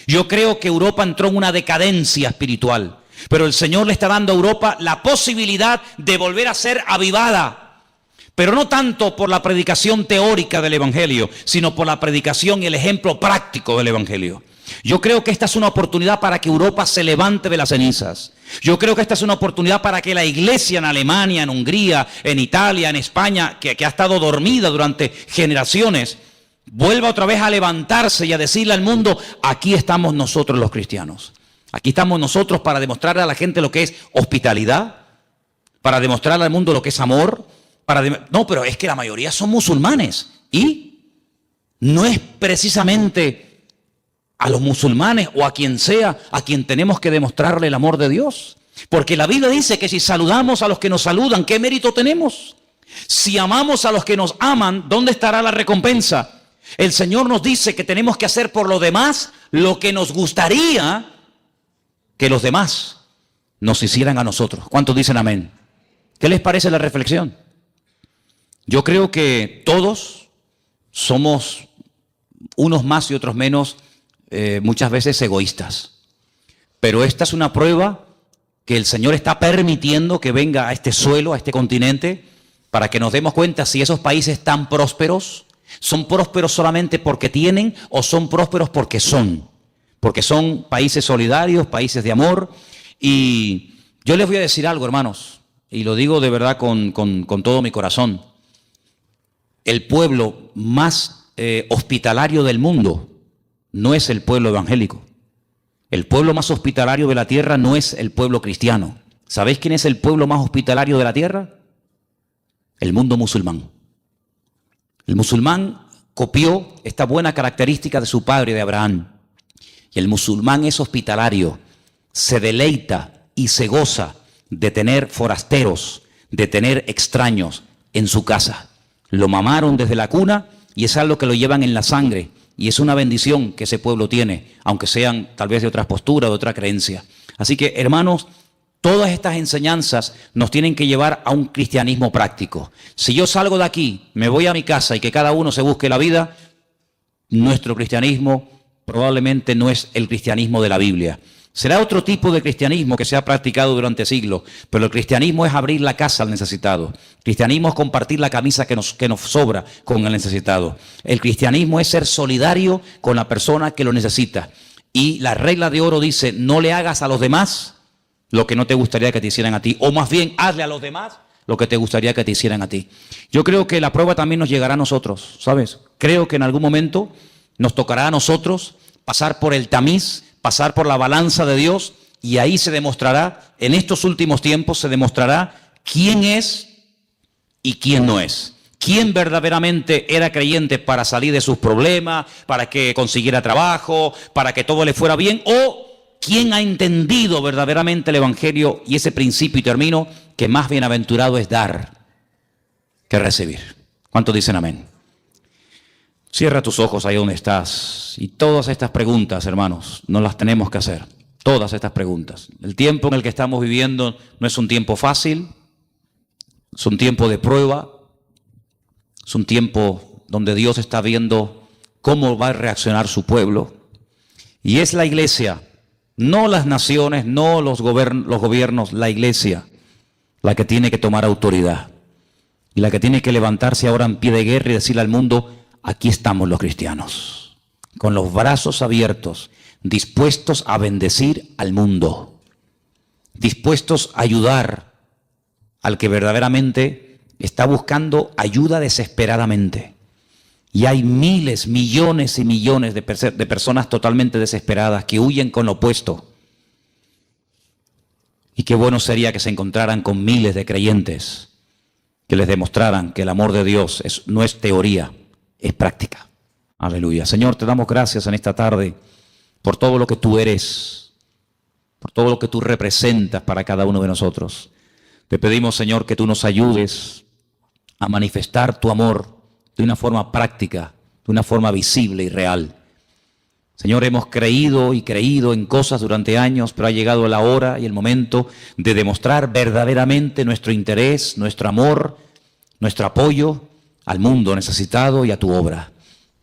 Yo creo que Europa entró en una decadencia espiritual, pero el Señor le está dando a Europa la posibilidad de volver a ser avivada, pero no tanto por la predicación teórica del Evangelio, sino por la predicación y el ejemplo práctico del Evangelio. Yo creo que esta es una oportunidad para que Europa se levante de las cenizas. Yo creo que esta es una oportunidad para que la iglesia en Alemania, en Hungría, en Italia, en España, que ha estado dormida durante generaciones, vuelva otra vez a levantarse y a decirle al mundo, aquí estamos nosotros los cristianos. Aquí estamos nosotros para demostrarle a la gente lo que es hospitalidad, para demostrarle al mundo lo que es amor. No, pero es que la mayoría son musulmanes. ¿Y? no es precisamente a los musulmanes o a quien sea a quien tenemos que demostrarle el amor de Dios. Porque la Biblia dice que si saludamos a los que nos saludan, ¿qué mérito tenemos? Si amamos a los que nos aman, ¿dónde estará la recompensa? El Señor nos dice que tenemos que hacer por los demás lo que nos gustaría que los demás nos hicieran a nosotros. ¿Cuántos dicen amén? ¿Qué les parece la reflexión? Yo creo que todos somos, unos más y otros menos, muchas veces egoístas. Pero esta es una prueba que el Señor está permitiendo que venga a este suelo, a este continente, para que nos demos cuenta si esos países tan prósperos son prósperos solamente porque tienen o son prósperos porque son países solidarios, países de amor. Y yo les voy a decir algo, hermanos, y lo digo de verdad con todo mi corazón. El pueblo más hospitalario del mundo no es el pueblo evangélico. El pueblo más hospitalario de la tierra no es el pueblo cristiano. ¿Sabéis quién es el pueblo más hospitalario de la tierra? El mundo musulmán. El musulmán copió esta buena característica de su padre, de Abraham. Y el musulmán es hospitalario, se deleita y se goza de tener forasteros, de tener extraños en su casa. Lo mamaron desde la cuna y es algo que lo llevan en la sangre. Y es una bendición que ese pueblo tiene, aunque sean tal vez de otras posturas, de otra creencia. Así que, hermanos, todas estas enseñanzas nos tienen que llevar a un cristianismo práctico. Si yo salgo de aquí, me voy a mi casa y que cada uno se busque la vida, nuestro cristianismo probablemente no es el cristianismo de la Biblia. Será otro tipo de cristianismo que se ha practicado durante siglos, pero el cristianismo es abrir la casa al necesitado. El cristianismo es compartir la camisa que nos sobra con el necesitado. El cristianismo es ser solidario con la persona que lo necesita. Y la regla de oro dice, no le hagas a los demás lo que no te gustaría que te hicieran a ti, o más bien, hazle a los demás lo que te gustaría que te hicieran a ti. Yo creo que la prueba también nos llegará a nosotros, ¿sabes? Creo que en algún momento nos tocará a nosotros pasar por el tamiz, pasar por la balanza de Dios, y ahí se demostrará, en estos últimos tiempos se demostrará quién es y quién no es. Quién verdaderamente era creyente para salir de sus problemas, para que consiguiera trabajo, para que todo le fuera bien, o quién ha entendido verdaderamente el Evangelio y ese principio, y termino, que más bienaventurado es dar que recibir. ¿Cuántos dicen amén? Cierra tus ojos ahí donde estás. Y todas estas preguntas, hermanos, nos las tenemos que hacer. Todas estas preguntas. El tiempo en el que estamos viviendo no es un tiempo fácil. Es un tiempo de prueba. Es un tiempo donde Dios está viendo cómo va a reaccionar su pueblo. Y es la iglesia, no las naciones, no los gobiernos, la iglesia, la que tiene que tomar autoridad. Y la que tiene que levantarse ahora en pie de guerra y decirle al mundo: aquí estamos los cristianos, con los brazos abiertos, dispuestos a bendecir al mundo, dispuestos a ayudar al que verdaderamente está buscando ayuda desesperadamente. Y hay miles, millones y millones de personas totalmente desesperadas que huyen con lo opuesto. Y qué bueno sería que se encontraran con miles de creyentes que les demostraran que el amor de Dios no es teoría, es práctica. Aleluya. Señor, te damos gracias en esta tarde por todo lo que tú eres, por todo lo que tú representas para cada uno de nosotros. Te pedimos, Señor, que tú nos ayudes a manifestar tu amor de una forma práctica, de una forma visible y real. Señor, hemos creído y creído en cosas durante años, pero ha llegado la hora y el momento de demostrar verdaderamente nuestro interés, nuestro amor, nuestro apoyo al mundo necesitado y a tu obra.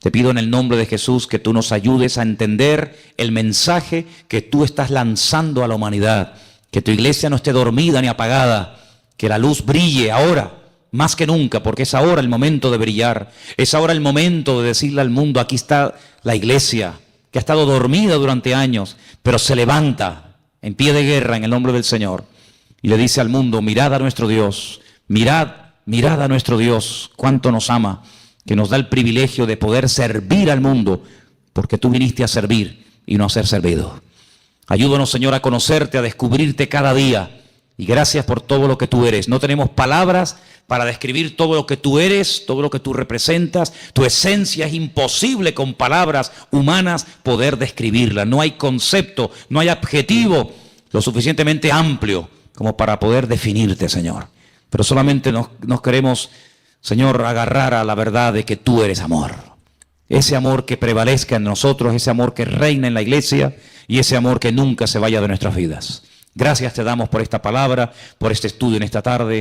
Te pido en el nombre de Jesús que tú nos ayudes a entender el mensaje que tú estás lanzando a la humanidad, que tu iglesia no esté dormida ni apagada, que la luz brille ahora, más que nunca, porque es ahora el momento de brillar, es ahora el momento de decirle al mundo: aquí está la iglesia, que ha estado dormida durante años, pero se levanta en pie de guerra en el nombre del Señor, y le dice al mundo: mirad a nuestro Dios, mirad a nuestro Dios, cuánto nos ama, que nos da el privilegio de poder servir al mundo, porque tú viniste a servir y no a ser servido. Ayúdanos, Señor, a conocerte, a descubrirte cada día, Y gracias por todo lo que tú eres. No tenemos palabras para describir todo lo que tú eres, todo lo que tú representas. Tu esencia es imposible con palabras humanas poder describirla. No hay concepto, no hay adjetivo lo suficientemente amplio como para poder definirte, Señor. Pero solamente nos queremos, Señor, agarrar a la verdad de que tú eres amor. Ese amor que prevalezca en nosotros, ese amor que reina en la iglesia y ese amor que nunca se vaya de nuestras vidas. Gracias te damos por esta palabra, por este estudio en esta tarde.